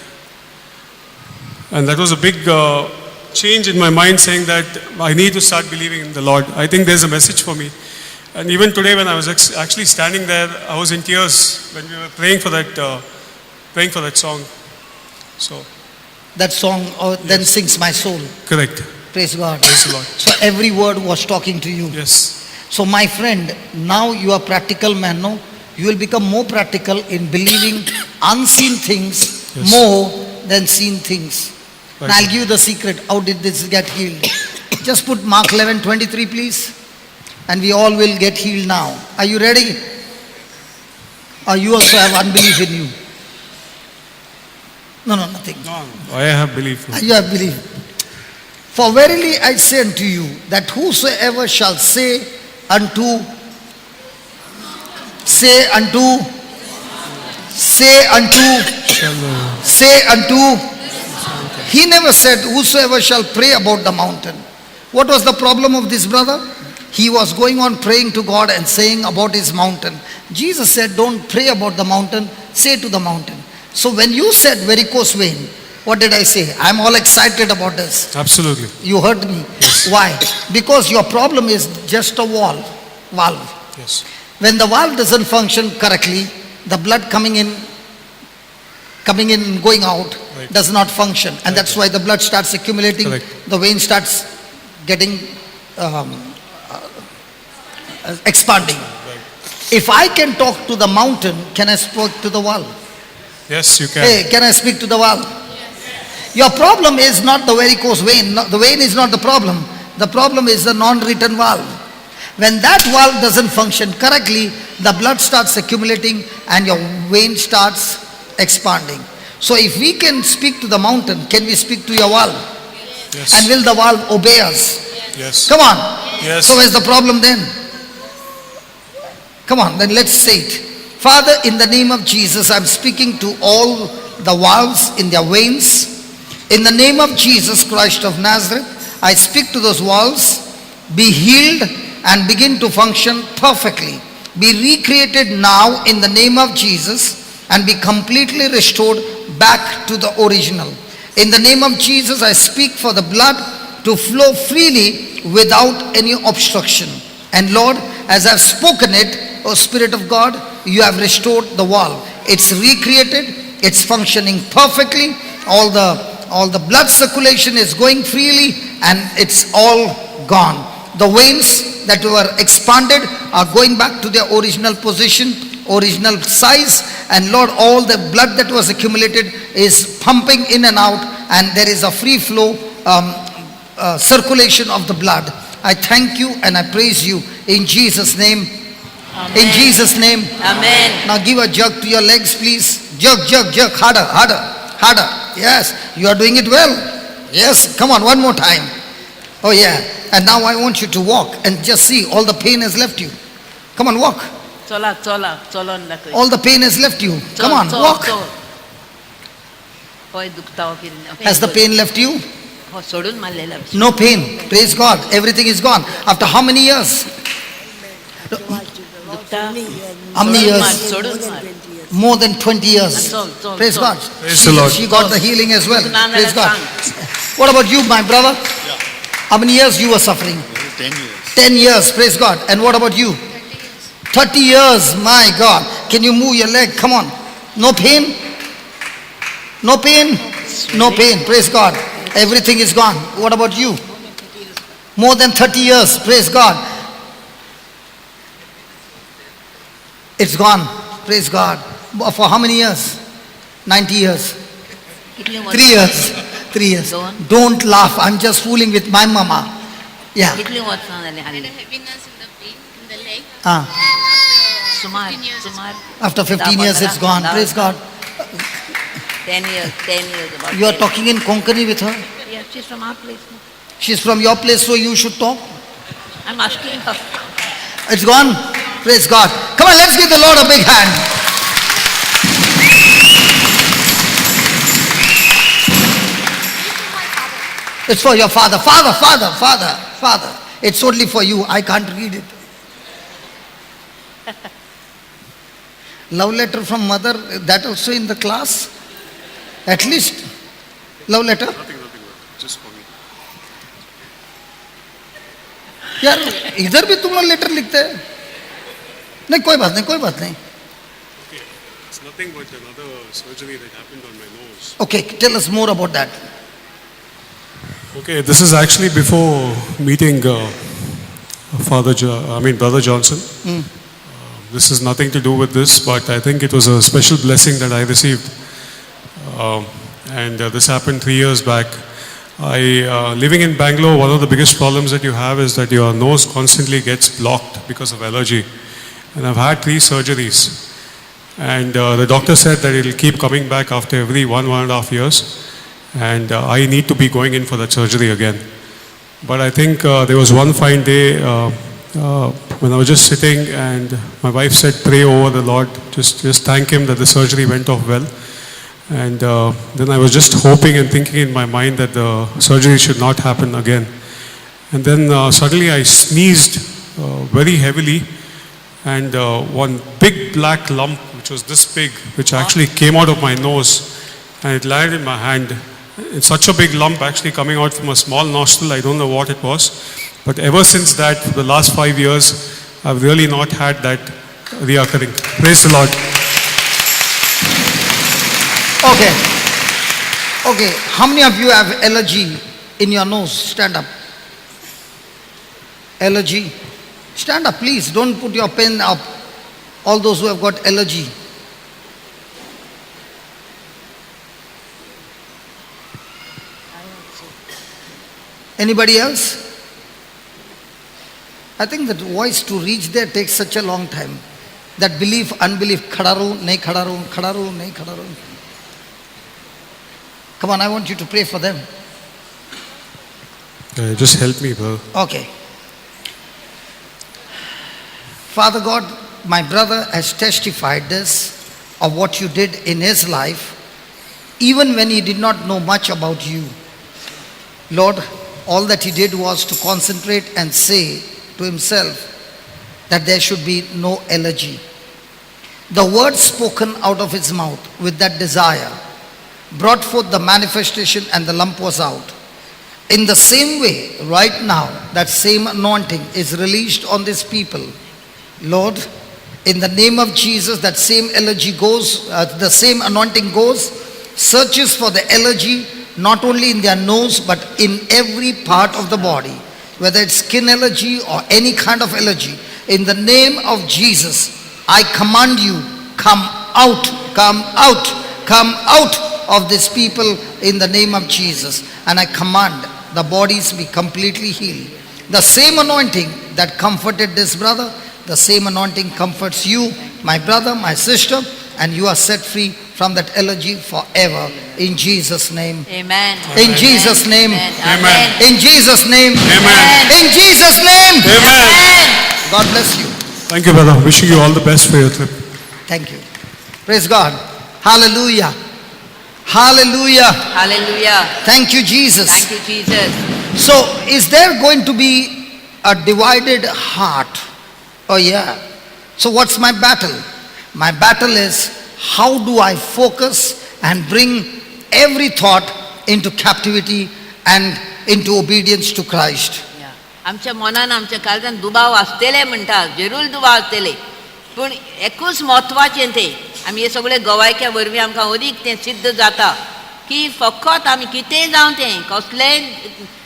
And that was a big change in my mind, saying that I need to start believing in the Lord. I think there's a message for me. And even today, when I was actually standing there, I was in tears when we were praying for that song. So, That song, Then Sings My Soul. correct. Praise God. Praise the Lord. So every word was talking to you. Yes. So my friend, now you are practical man, no? You will become more practical in believing unseen things Yes. more than seen things. Right. Now I'll give you the secret. How did this get healed? Just put Mark 11:23, please. And we all will get healed now. Are you ready? Or you also have unbelief in you? No, nothing. No, I have belief. You have belief. For verily I say unto you, that whosoever shall say unto, he never said, whosoever shall pray about the mountain. What was the problem of this brother? He was going on praying to God and saying about his mountain. Jesus said, don't pray about the mountain, say to the mountain. So when you said varicose vein, what did I say? I'm all excited about this. Absolutely. You heard me. Yes. Why? Because your problem is just a valve. Yes. When the valve doesn't function correctly, the blood coming in and going out Right. does not function. And that's why the blood starts accumulating, Correct. the vein starts getting expanding. If I can talk to the mountain, can I speak to the valve? Yes, you can. Hey, can I speak to the valve? Your problem is not the varicose vein. The vein is not the problem. The problem is the non-written valve. When that valve doesn't function correctly, the blood starts accumulating and your vein starts expanding. So if we can speak to the mountain, can we speak to your valve? Yes. And will the valve obey us? Yes. Come on. Yes. So where's the problem then? Come on, then let's say it. Father, in the name of Jesus, I'm speaking to all the valves in their veins. In the name of Jesus Christ of Nazareth, I speak to those valves. Be healed and begin to function perfectly. Be recreated now in the name of Jesus and be completely restored back to the original. In the name of Jesus, I speak for the blood to flow freely without any obstruction. And Lord, as I've spoken it, O Spirit of God, you have restored the valve. It's recreated, it's functioning perfectly, all the blood circulation is going freely and it's all gone. The veins that were expanded are going back to their original position, original size, and Lord, all the blood that was accumulated is pumping in and out, and there is a free flow circulation of the blood. I thank you and I praise you in Jesus' name. Amen. In Jesus' name. Amen. Now give a jerk to your legs, please. Jerk, harder. Yes, you are doing it well. Yes, come on, one more time. Oh yeah. And now I want you to walk and just see all the pain has left you. Come on, walk. चलन दाखय. All the pain has left you. Come on, walk. पाय दुखता हो फिर. Has the pain left you? हो सोडून मारलेला. No pain. Praise God. Everything is gone. After how many years? दुखता. How many years? सोडून मार. More than 20 years. चल. Praise God. Praise the Lord. She got the healing as well. Nana Praise God. sang. What about you, my brother? How many years you were suffering? 10 years. 10 years. Praise God. And what about you? 30 years. My God. Can you move your leg? Come on. No pain? No pain? No pain. Praise God. Everything is gone. What about you? More than 30 years. Praise God. It's gone. Praise God. For how many years? 90 years. कितली 3 years. 3 years. Don't. Don't laugh. I'm just fooling with my mama. Yeah. कितली वर्सां जाली had हाडली? a heaviness in the pain in the leg. Ah. सुमार 15 years. सुमार After 15 years, it's gone. Praise God. 10 years, 10 years. About You are 10. talking in Konkani with her. Yeah, she's from our place. She's from your place, so you should talk. I'm asking her. It's gone. Praise God. Come on, let's give the Lord a big hand. It's for your father. Father. It's only for you. I can't read it. Love letter from mother, that also in the class? At least. Love letter? Nothing. Just for me. यार इधर भी तुम लोग letter लिखते हैं नहीं कोई बात नहीं It's nothing but another surgery that happened on my nose. Okay, tell us more about that. Okay, this is actually before meeting Brother Johnson. This has nothing to do with this, but I think it was a special blessing that I received. And this happened 3 years back. Living in Bangalore, one of the biggest problems that you have is that your nose constantly gets blocked because of allergy. And I've had 3 surgeries. And the doctor said that it will keep coming back after every 1.5 years. And I need to be going in for that surgery again. But I think there was one fine day when I was just sitting and my wife said, pray over the Lord, just thank Him that the surgery went off well. And then I was just hoping and thinking in my mind that the surgery should not happen again. And then suddenly I sneezed very heavily, and one big black lump, which was this big, which actually came out of my nose, and it landed in my hand. It's such a big lump actually coming out from a small nostril. I don't know what it was. But ever since that, for the last 5 years, I've really not had that reoccurring. Praise the Lord. Okay, how many of you have allergy in your nose? Stand up. Allergy. Stand up, please. Don't put your pen up. All those who have got allergy. Anybody else? I think that voice to reach there takes such a long time. That belief, unbelief, khadaru, nahi khadaru, khadaru, nahi khadaru. Come on, I want you to pray for them. Just help me, brother. Okay. Father God, my brother has testified this of what you did in his life, even when he did not know much about you. Lord, all that he did was to concentrate and say to himself that there should be no allergy. The words spoken out of his mouth with that desire brought forth the manifestation, and the lump was out. In the same way, right now, that same anointing is released on these people. Lord, in the name of Jesus, that same allergy goes, the same anointing goes, searches for the allergy, not only in their nose, but in every part of the body, whether it's skin allergy or any kind of allergy. In the name of Jesus, I command you, come out of these people in the name of Jesus. And I command the bodies be completely healed. The same anointing that comforted this brother, the same anointing comforts you, my brother, my sister, and you are set free from that allergy forever. In Jesus' name. Amen. In Jesus' name. Amen. In Jesus' name. Amen. In Jesus' name. Amen. God bless you. Thank you, brother. Wishing you all the best for your trip. Thank you. Praise God. Hallelujah. Hallelujah. Hallelujah. Thank you, Jesus. Thank you, Jesus. So, is there going to be a divided heart? Oh, yeah. So, what's my battle? My battle is how do I focus and bring every thought into captivity and into obedience to Christ. या. आमच्या मनान आमच्या काळजान दुबाव आसतले म्हणटा जरूर दुबाव आसतले पूण एकूच म्हत्वाचें तें आमी हे सगळे गवायक्या वरवीं आमकां अदीक तें सिद्ध जाता की फकत आमी कितेंय जावं तें कसलेंय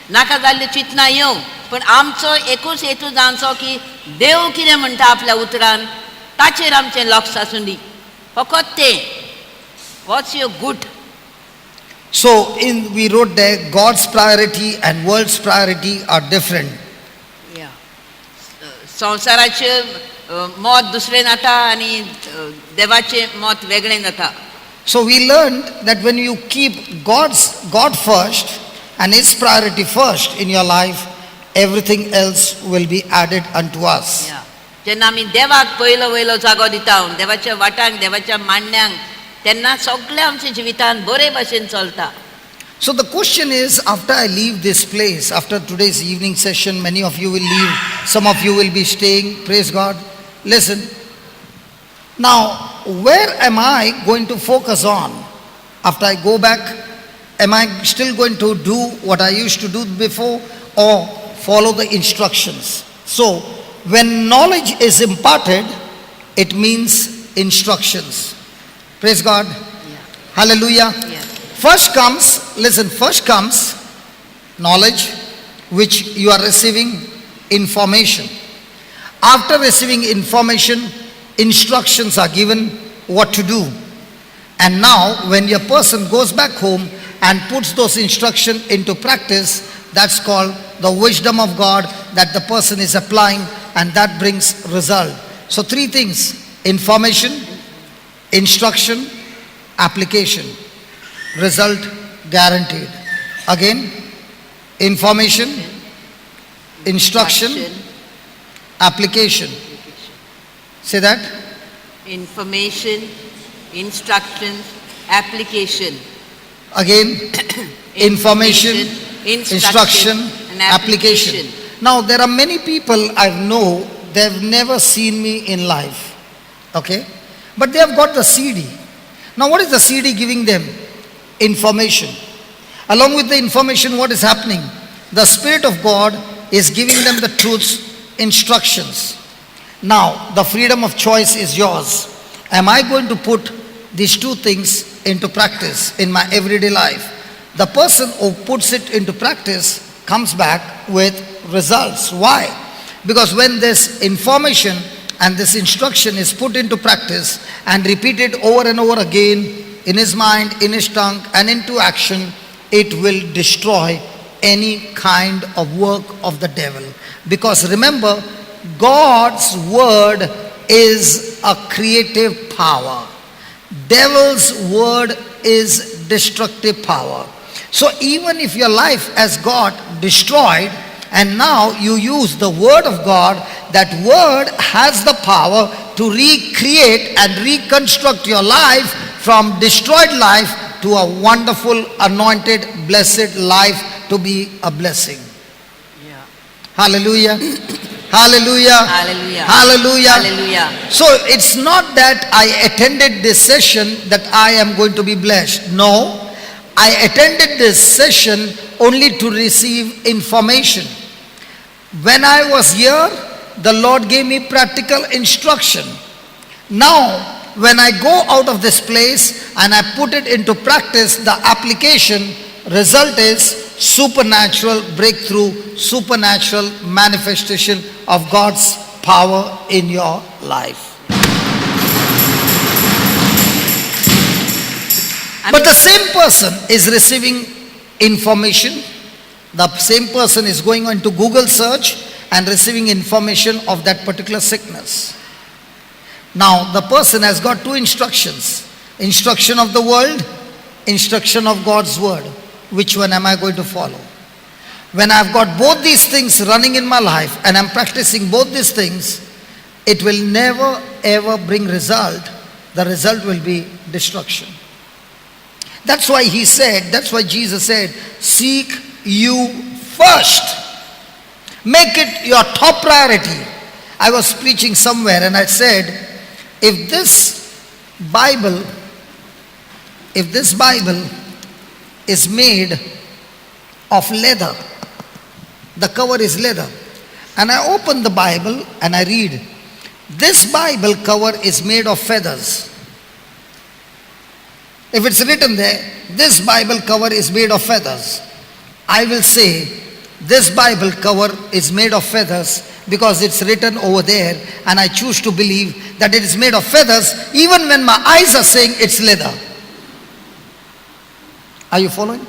नाका जाल्ल्यो चिंतना येवं पण आमचो एकूच हेतू जावचो की देव कितें म्हणटा आपल्या उतरान ताचेर आमचें लक्ष आसूं दी फकत तें watts your good. So we wrote there, God's priority and world's priority are different. संवसाराचें मत दुसरें जाता आनी देवाचें मत वेगळें जाता. So we learned that when you keep God first and His priority first in your life, everything else will be added unto us. जेन्ना आमी देवाक पयलो वयलो जागो दिता देवाच्या वाटांक देवाच्या मांडण्यांक तेन्ना सगळें आमच्या जिवितांत बरे भाशेन चलता. So the question is, after I leave this place, after today's evening session, many of you will leave, some of you will be staying, praise God. Listen, now where am I going to focus on? After I go back, am I still going to do what I used to do before or follow the instructions? So when knowledge is imparted, it means instructions. Praise God. Hallelujah. First comes knowledge, which you are receiving information. After receiving information, instructions are given what to do. And now when your person goes back home and puts those instructions into practice, that's called the wisdom of God that the person is applying, and that brings result. So three things: information, instruction, application. Result guaranteed. Again, information, instruction, application. Say that. Information, instructions, application. Again, information, instruction, and application. Now there are many people I know, they've never seen me in life. Okay? But they have got the CD. Now what is the CD giving them? Information. Along with the information, what is happening? The Spirit of God is giving them the truths, instructions. Now the freedom of choice is yours. Am I going to put these two things into practice in my everyday life? The person who puts it into practice comes back with results. Why? Because when this information and this instruction is put into practice and repeated over and over again in his mind, in his tongue, and into action, it will destroy any kind of work of the devil. Because remember, God's word is a creative power. Devil's word is destructive power. So even if your life has got destroyed and now you use the word of God, that word has the power to recreate and reconstruct your life from destroyed life to a wonderful, anointed, blessed life to be a blessing. Hallelujah. Hallelujah. Hallelujah. Hallelujah. Hallelujah. So it's not that I attended this session that I am going to be blessed. No, I attended this session only to receive information. When I was here, the Lord gave me practical instruction. Now, when I go out of this place and I put it into practice, the application result is supernatural breakthrough, supernatural manifestation of God's power in your life. But the same person is receiving information. The same person is going on to Google search and receiving information of that particular sickness. Now the person has got two instructions: instruction of the world, instruction of God's word. Which one am I going to follow? When I've got both these things running in my life and I'm practicing both these things, it will never ever bring result. The result will be destruction. That's why he said, that's why Jesus said, seek you first. Make it your top priority. I was preaching somewhere and I said, if this Bible is made of leather, the cover is leather, and I open the Bible and I read, this Bible cover is made of feathers. If it's written there, this Bible cover is made of feathers, I will say, this Bible cover is made of feathers because it's written over there, and I choose to believe that it is made of feathers, even when my eyes are saying it's leather. Are you following?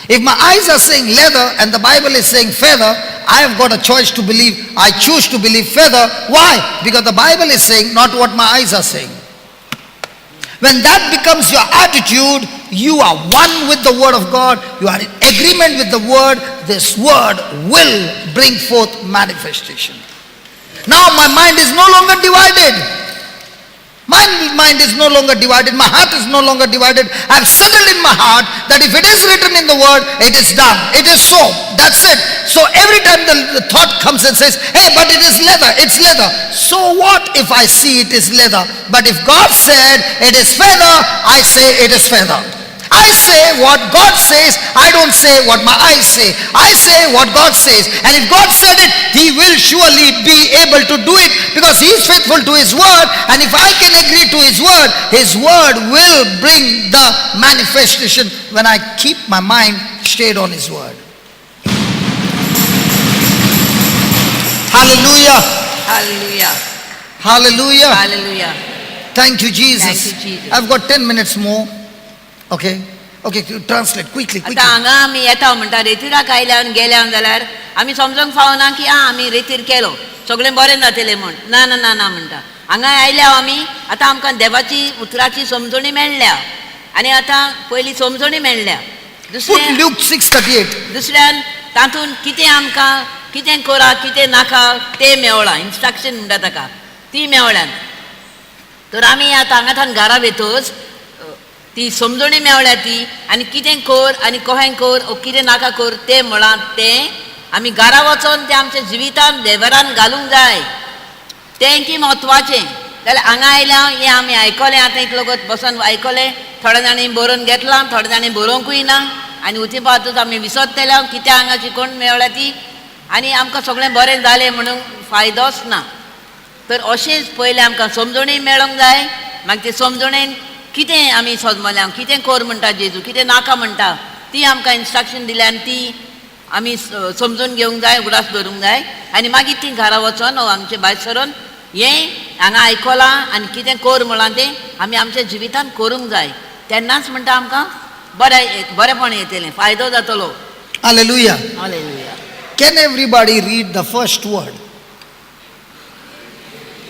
If my eyes are saying leather and the Bible is saying feather, I have got a choice to believe. I choose to believe feather. Why? Because the Bible is saying, not what my eyes are saying. When that becomes your attitude, you are one with the word of God. You are in agreement with the word. This word will bring forth manifestation. Now my mind is no longer divided. My mind is no longer divided. My heart is no longer divided. I have settled in my heart that if it is written in the word, it is done. It is so. That's it. So every time the thought comes and says, hey, but it is leather. It's leather. So what if I see it is leather? But if God said it is feather, I say it is feather. I say what God says. I don't say what my eyes say. I say what God says. And if God said it, He will surely be able to do it, because He is faithful to His word. And if I can agree to His word will bring the manifestation when I keep my mind stayed on His word. Hallelujah. Hallelujah. Hallelujah. Hallelujah. Thank you, Jesus. Thank you, Jesus. I've got 10 minutes more. Okay. Okay, translate quickly. आता हांगा आमी येता म्हणटा रेतीराक आयल्यान गेल्यान जाल्यार आमी समजूंक फावना की आमी रेतीर केलो सगळें बरें जातलें म्हण ना ना ना ना म्हणटा हांगा आयल्या आमी आतां आमकां देवाची उतराची समजणी मेळ्ळ्या आनी आतां पयलीं समजणी मेळ्ळ्या Put Luke 6:38. दुसऱ्यान तातूंत कितें आमकां कितें करा कितें नाका तें मेवळां इन्स्ट्रक्शन म्हणटा ताका ती मेवळ्यान तर आमी आतां हांगाथान घरा वेतोच ती समजणी मेवळ्या ती आनी कितें कर आनी कहें कर ओ कितें नाका कर तें म्हळां तें आमी घरा वचोन तें आमच्या जिवितान देवरान घालूंक जाय तें की म्हत्वाचें जाल्यार हांगा आयल्या हें आमी आयकलें आतां इतलो वगत बसून आयकलें थोड्या जाणांनी बरोवन घेतलां थोड्या जाणांनी बरोवंकूय ना आनी उती पावतूच आमी विसरतल्या कितें हांगा शिकोवन मेवळ्या ती आनी आमकां सगळें बरें जालें म्हणून फायदोच ना तर अशेंच पयलें आमकां समजणी मेळोंक जाय मागीर ते समजणेन कितें आमी समजल्या कितें कर म्हणटा जेजू कितें नाका म्हणटा ती आमकां इन्स्ट्रक्शन दिल्या आनी ती आमी समजून घेवंक जाय उगडास दवरूंक जाय आनी मागीर ती घरा वचोन आमचे भायर सरून हें हांगा आयकलां आनी कितें कर म्हळां तें आमी आमच्या जिवितान करूंक जाय तेन्नाच म्हणटा आमकां बरेंपण येतलें फायदो जातलो Hallelujah. Hallelujah Can everybody read the first word?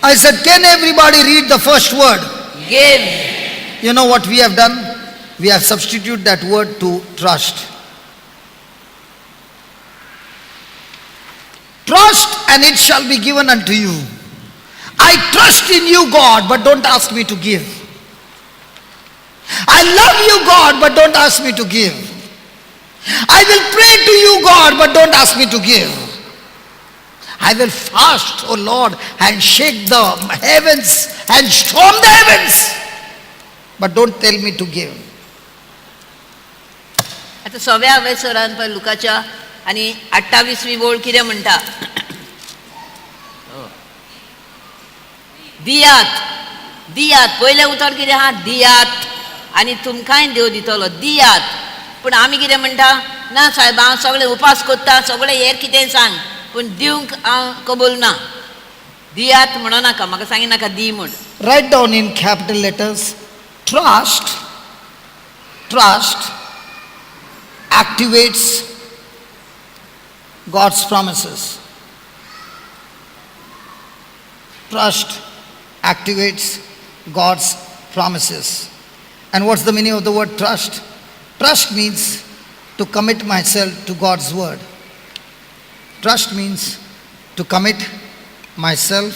I said, can everybody read the first word? give You know what we have done? We have substituted that word to trust. Trust and it shall be given unto you. I trust in you, God, but don't ask me to give. I love you, God, but don't ask me to give. I will pray to you, God, but don't ask me to give. I will fast, oh Lord, and shake the heavens and storm the heavens. But don't tell me to give. आता 6व्या वेसरान पळय लुकाच्या आनी 28वी ओळ कितें म्हणटा दियात दियात पयलें उतर कितें आहा दियात आनी तुमकांय देव दितलो दियात पूण आमी कितें म्हणटा ना सायब हांव सगळें उपास करता सगळें हेर कितें सांग पूण दिवंक हांव कबूल ना दियात म्हणो नाका म्हाका सांगी नाका दी म्हूण Write down in capital letters. Trust activates God's promises. Trust activates God's promises. And what's the meaning of the word trust? Trust means to commit myself to God's word. Trust means to commit myself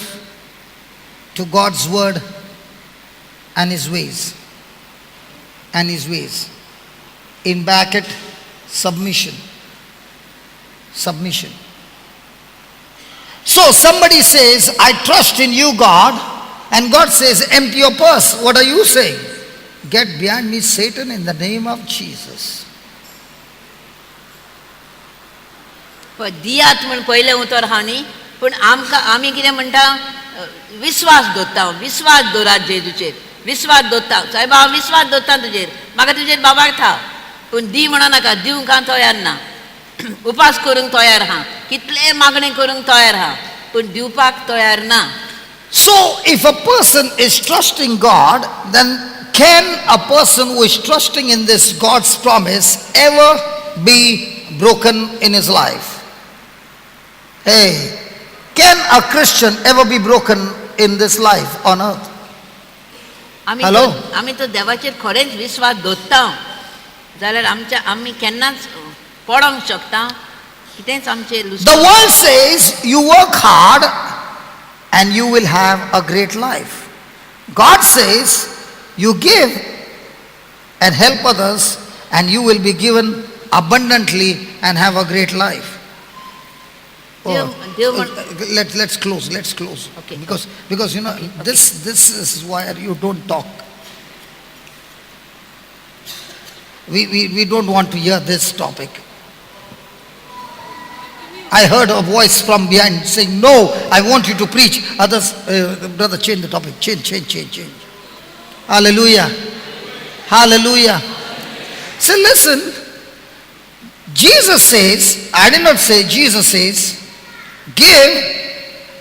to God's word and His ways. And His ways. In bracket, submission. Submission. So somebody says, I trust in you, God, and God says, empty your purse. What are you saying? Get behind me, Satan, in the name of Jesus. दियात म्हण पयलें उतर आहा न्ही पूण आमकां आमी कितें म्हणटा विश्वास दवरात जेजूचेर विश्वास दवरता सायब हांव विश्वास दवरता तुजेर म्हाका तुजेर बाबार्थ आहा पूण दी म्हणो नाका दिवंक हांव तयार ना उपास करूंक तयार आहा कितले मागणी करूंक तयार आहा पूण दिवपाक तयार ना. So, if a person is trusting God, then can a person who is trusting in this God's promise ever be broken in his life? Hey, can a Christian ever be broken in this life on earth? Hello? आमी तो देवाचेर खरेंच विश्वास दवरता जाल्यार आमी केन्नाच पडोंक शकता. कितेंच आमचेर The world says you work hard and you will have a great life. God says you give and help others and you will be given abundantly and have a great life. Let's close. Okay. Because you know this is why you don't talk. We don't want to hear this topic. I heard a voice from behind saying, "No, I want you to preach." Others, brother, change the topic. Change. Hallelujah. Hallelujah. So listen, Jesus says, I did not say, Jesus says, give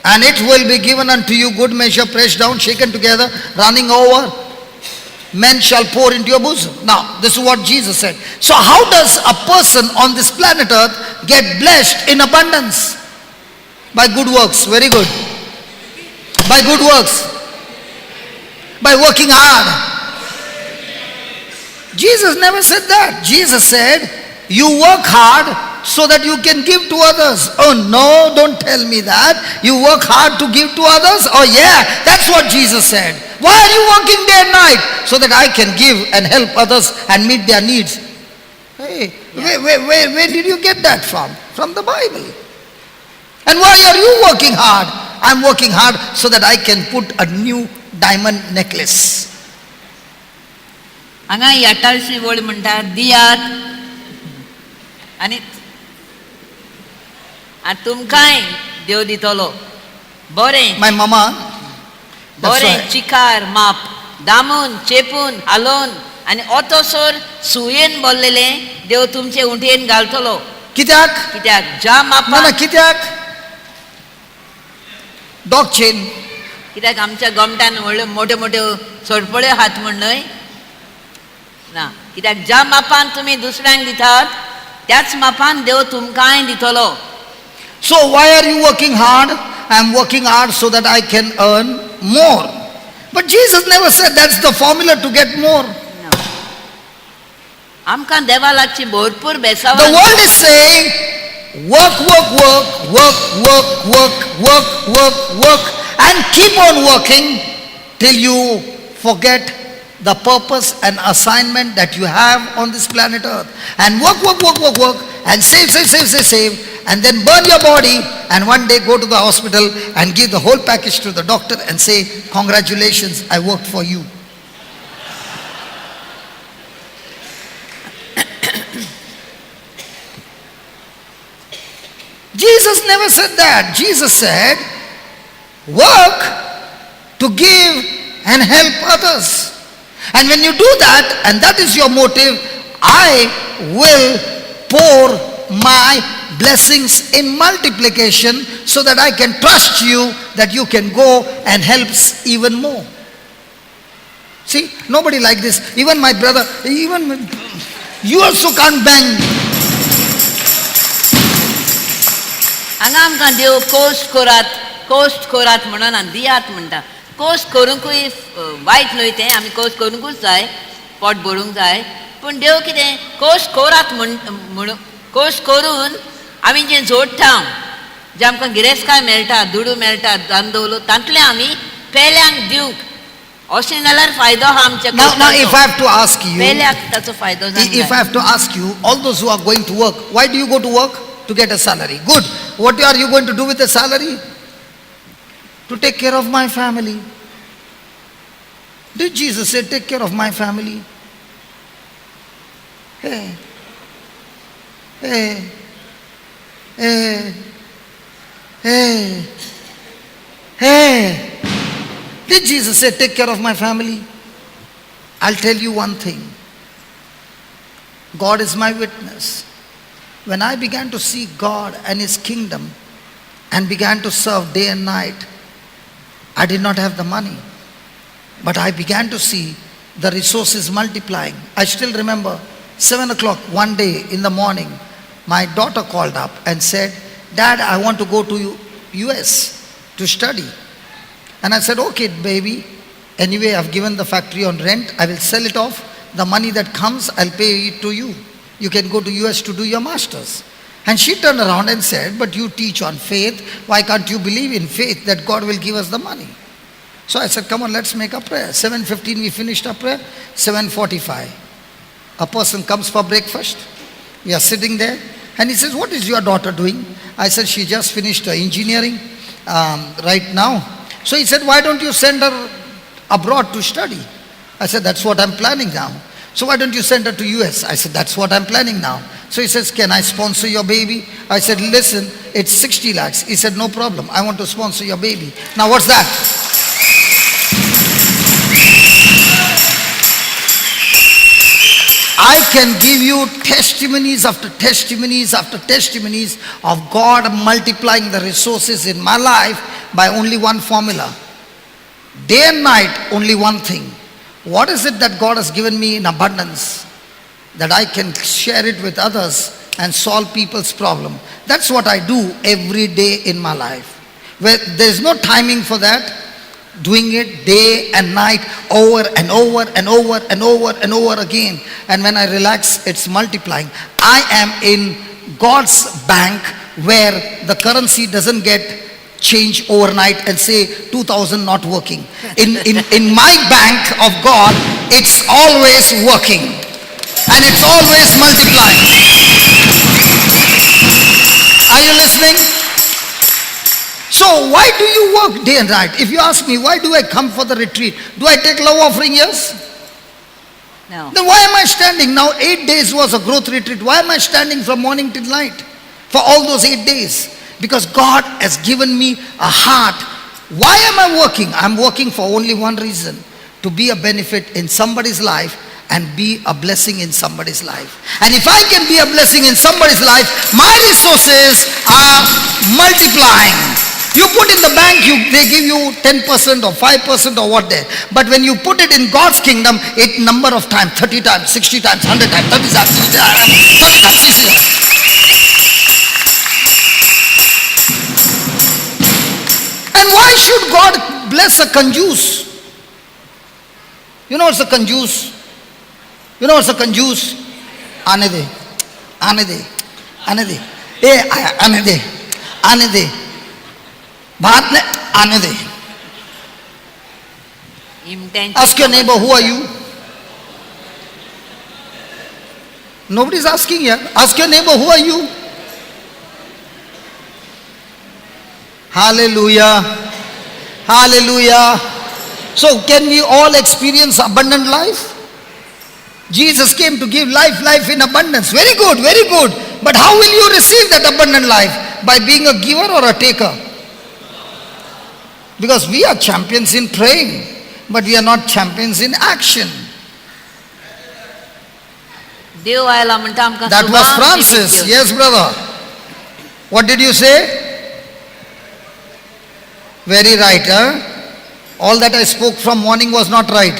and it will be given unto you, good measure, pressed down, shaken together, running over. Men shall pour into your bosom. Now, this is what Jesus said. So how does a person on this planet earth get blessed in abundance? By good works. Very good. By good works. By working hard. Jesus never said that. Jesus said, you work hard so that you can give to others. Oh no, don't tell me that. You work hard to give to others? Oh yeah, that's what Jesus said. Why are you working day and night? So that I can give and help others and meet their needs. Hey, where did you get that from? From the Bible. And why are you working hard? I'm working hard so that I can put a new diamond necklace. हांगा ही 28वी वळ म्हणटा दियात आनी तुमकांय देव दितलो बरें My mama, that's बरें right. चिकार माप दामून चेपून हालोवन आनी ओतोसोर सुयेन भरलेलें देव तुमचे उंटयेन घालतलो. कित्याक? कित्याक ज्या ना मापान कित्याक? Dog chain. कित्याक आमच्या गोमटान व्हडल्यो मोठ्यो मोठ्यो सोडपळ्यो हात म्हण न्हय ना. कित्याक ज्या मापान तुमी दुसऱ्यांक दितात त्याच मापान देव तुमकांय दितलो. So why are you working hard? I'm working hard so that I can earn more. But Jesus never said that's the formula to get more. आमकां देवा लागची भरपूर The बेसावण. world is saying, work, and keep on working till you forget the purpose and assignment that you have on this planet earth. And work, and save, and then burn your body, and one day go to the hospital and give the whole package to the doctor and say, congratulations, I worked for you. Jesus never said that. Jesus said, work to give and help others. And when you do that, and that is your motive, I will pour my blessings in multiplication so that I can trust you that you can go and help even more. See, nobody like this. Even my brother, you also can't bang. हांगा आमकां देव coast कोरात म्हणून आनी दियात म्हणटा. Coast करूंकूय वायट न्हय तें आमी coast करूंकूच जाय पोट भरूंक जाय. पूण देव कितें कोस्ट कोरात म्हणून कोस्ट करून आमी जें जोडटा जें आमकां गिरेस्ताय मेळटा दुडू मेळटा दांदोलो तांतलें आमी पेल्यांक दिवंक अशें जाल्यार फायदो आहा आमच्या Now if I have to ask you, पेल्याक ताचो फायदो if I have to ask you, all those who are going to work, why do you go to work? To get a salary. Good. What are you going to do with the salary? To take care of my family. Did Jesus say, take care of my family? Hey. Did Jesus say, take care of my family? I'll tell you one thing. God is my witness. When I began to seek God and His kingdom and began to serve day and night. I did not have the money, but I began to see the resources multiplying. I still remember 7 o'clock one day in the morning, my daughter called up and said, Dad, I want to go to US to study. And I said, okay, baby. Anyway, I've given the factory on rent. I will sell it off. The money that comes, I'll pay it to you. You can go to US to do your masters. And she turned around and said, but you teach on faith. Why can't you believe in faith that God will give us the money? So I said, come on, let's make a prayer. 7:15 we finished our prayer. 7:45. A person comes for breakfast. We are sitting there. And he says, what is your daughter doing? I said, she just finished her engineering right now. So he said, why don't you send her abroad to study? I said, that's what I'm planning now. So why don't you send her to US? I said, that's what I'm planning now. So he says, can I sponsor your baby? I said, listen, it's 60 lakhs. He said, no problem. I want to sponsor your baby. Now what's that? I can give you testimonies after testimonies after testimonies of God multiplying the resources in my life by only one formula. Day and night, only one thing. What is it that God has given me in abundance that I can share it with others and solve people's problem? That's what I do every day in my life. Where there's no timing for that. Doing it day and night over and over and over and over and over again. And when I relax, it's multiplying. I am in God's bank where the currency doesn't get changed overnight and say 2000 not working. In my bank of God, it's always working. And it's always multiplying. Are you listening? So why do you work day and night? If you ask me, why do I come for the retreat? Do I take love offering? Yes. No. Then why am I standing? Now 8 days was a growth retreat. Why am I standing from morning till night? For all those 8 days. Because God has given me a heart. Why am I working? I'm working for only one reason. To be a benefit in somebody's life and be a blessing in somebody's life. And if I can be a blessing in somebody's life, my resources are multiplying. You put in the bank, they give you 10% or 5% or what there. But when you put it in God's kingdom, it number of times, 30 times, 60 times, 100 times, 30 times, 60 times, 40 times, 60 times. And why should God bless a conjuice? You know what's a conjuice? You know what's a conjuice? Anede, anede, anede, anede, anede. बात ने आने दे. Ask your neighbor, who are you? Nobody's asking here. Ask your neighbor, who are you? Hallelujah. Hallelujah. So can we all experience abundant life? Jesus came to give life in abundance. Very good, very good. But how will you receive that abundant life? By being a giver or a taker? Because we are champions in praying, but we are not champions in action. That was Francis. Yes, brother. What did you say? Very right, huh? All that I spoke from morning was not right.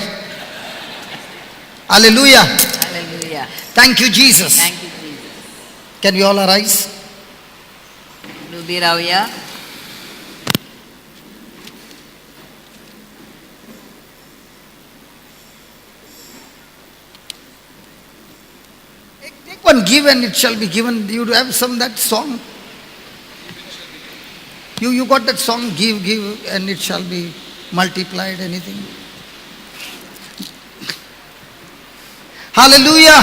Hallelujah. Hallelujah. Thank you, Jesus. Thank you, Jesus. Can we all arise? Lubirauya. Take one, give and it shall be given. You have some that song. You got that song, give and it shall be multiplied, anything? Hallelujah.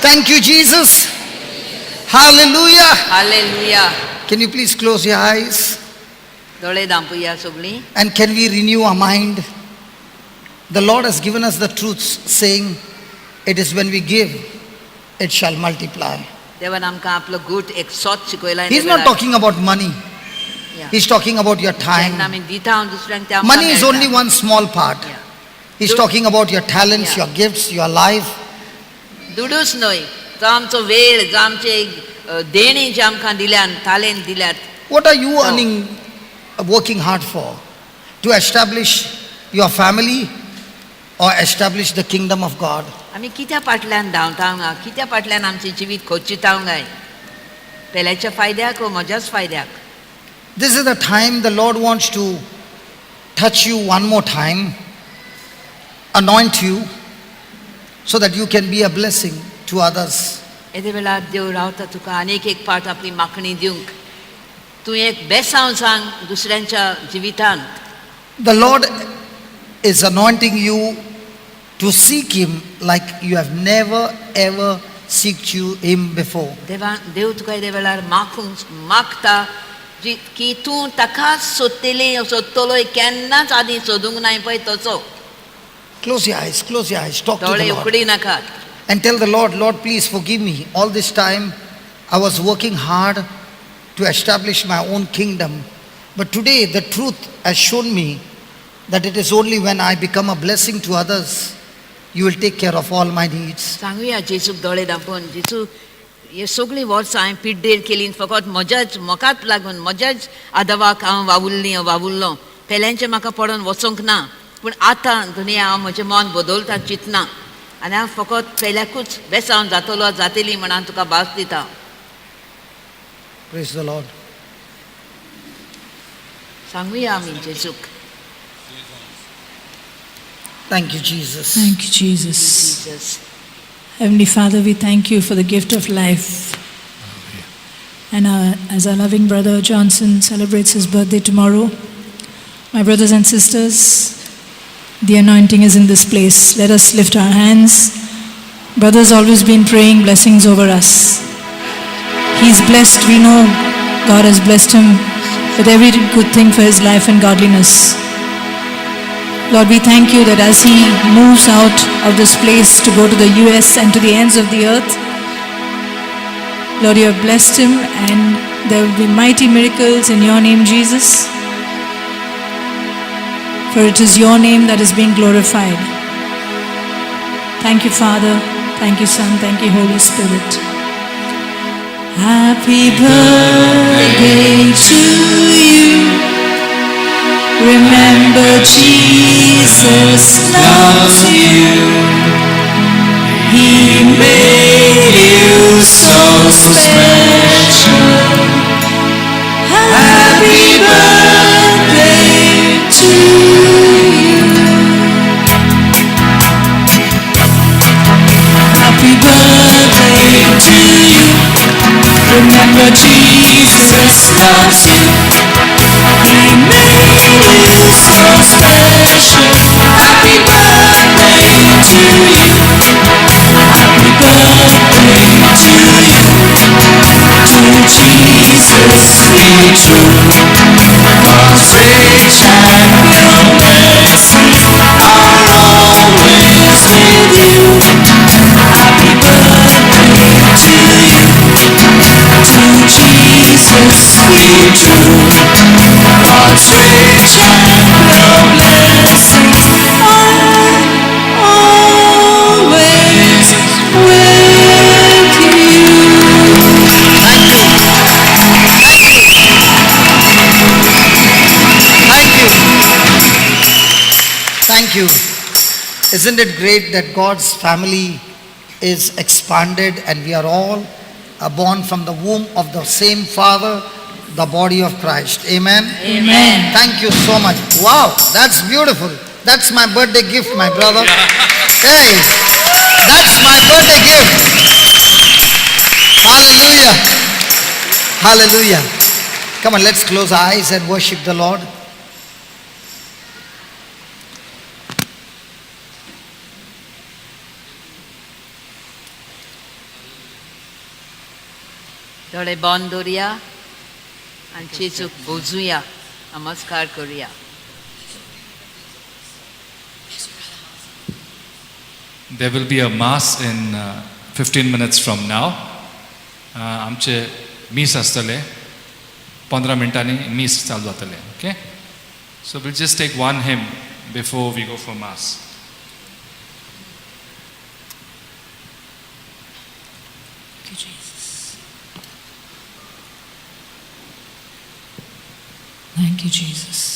Thank you, Jesus. Hallelujah. Hallelujah. Can you please close your eyes? And can we renew our mind? The Lord has given us the truths, saying, it is when we give, it shall multiply. He's not talking about money. He's talking about your time. Money is only one small part. He's talking about your talents, your gifts, your life. Dudus noi, jo आमचो वेळ, जो आमचे देणी जी आमकां दिल्यान तालेन दिल्यात. What are you No. earning, working hard for? To establish your family or establish the kingdom of God? आमी कित्या फाटल्यान धांवता कित्या फाटल्यान आमचें जिवीत खोचितांव गाय पेल्याच्या फायद्याक व म्हज्याच फायद्याक. This is the time the Lord wants to touch you one more time, anoint you, so that you can be a blessing to others. येदे वेळार देव रावता तुका आनीक एक पाट आपली मागणी दिवंक. तूं एक बेसांव सांग दुसऱ्यांच्या जिवितांत. The Lord is anointing you to seek Him like you have never ever seeked Him before. देव तुका येदे वेळार मागता की तूं ताकाच सोदतलो केन्नाच आदी सोदूंक नाय पळय तसो. Close your eyes, talk to दोळे the Lord. उगडी नाकात. And tell the Lord, Lord, please forgive me. All this time I was working hard to establish my own kingdom. But today the truth has shown me that it is only when I become a blessing to others, you will take care of all my needs. सांगुया जेसूक दोळे धांपून जेसू हे सगळीं वर्सां हांवें पिड्डेर केली फकत म्हाकाच लागून म्हज्याच आदवाक हांव वावुरलो पेल्यांचें म्हाका पडोन वचोंक ना. पूण आतां दुनिया हांव म्हजें मन बदलता चिंतना आनी हांव फकत पेल्याकूच बेसांव जातली म्हण हांव तुका भास दिता. Praise the Lord. सांगुया आमी जेसूक. Thank you, Jesus. Thank you, Jesus. Jesus. Heavenly Father, we thank you for the gift of life. And as our loving brother Johnson celebrates his birthday tomorrow, my brothers and sisters, the anointing is in this place. Let us lift our hands. Brother's always been praying blessings over us. He's blessed. We know God has blessed him with every good thing for his life and godliness. Lord, we thank you that as he moves out of this place to go to the US and to the ends of the earth, Lord, you have blessed him and there will be mighty miracles in your name, Jesus. For it is your name that is being glorified. Thank you, Father. Thank you, Son. Thank you, Holy Spirit. Happy birthday to you. Remember, Jesus loves you. He made you so special. Happy birthday to you. Happy birthday to you. Remember, Jesus loves you. He made you so special. Happy birthday to you. Happy birthday to you. To Jesus be true. God's rich and your mercy are always with you. Happy birthday to you. To Jesus be true. God's rich and your blessing are always with you. Thank you. Isn't it great that God's family is expanded and we are all born from the womb of the same Father, the body of Christ. Amen? Amen. Thank you so much. Wow, that's beautiful. That's my birthday gift, my brother. Hey, that's my birthday gift. Hallelujah. Hallelujah. Come on, let's close our eyes and worship the Lord. दोळे बंद दवरया आनी जेजूक बोजुया नमस्कार करुया. There will be a mass in 15 minutes from now. आमचे मीस आसतले 15 मिनटांनी मीस चालू जातले. Okay? So we'll just take one hymn before we go for mass. Thank you, Jesus. Thank you, Jesus.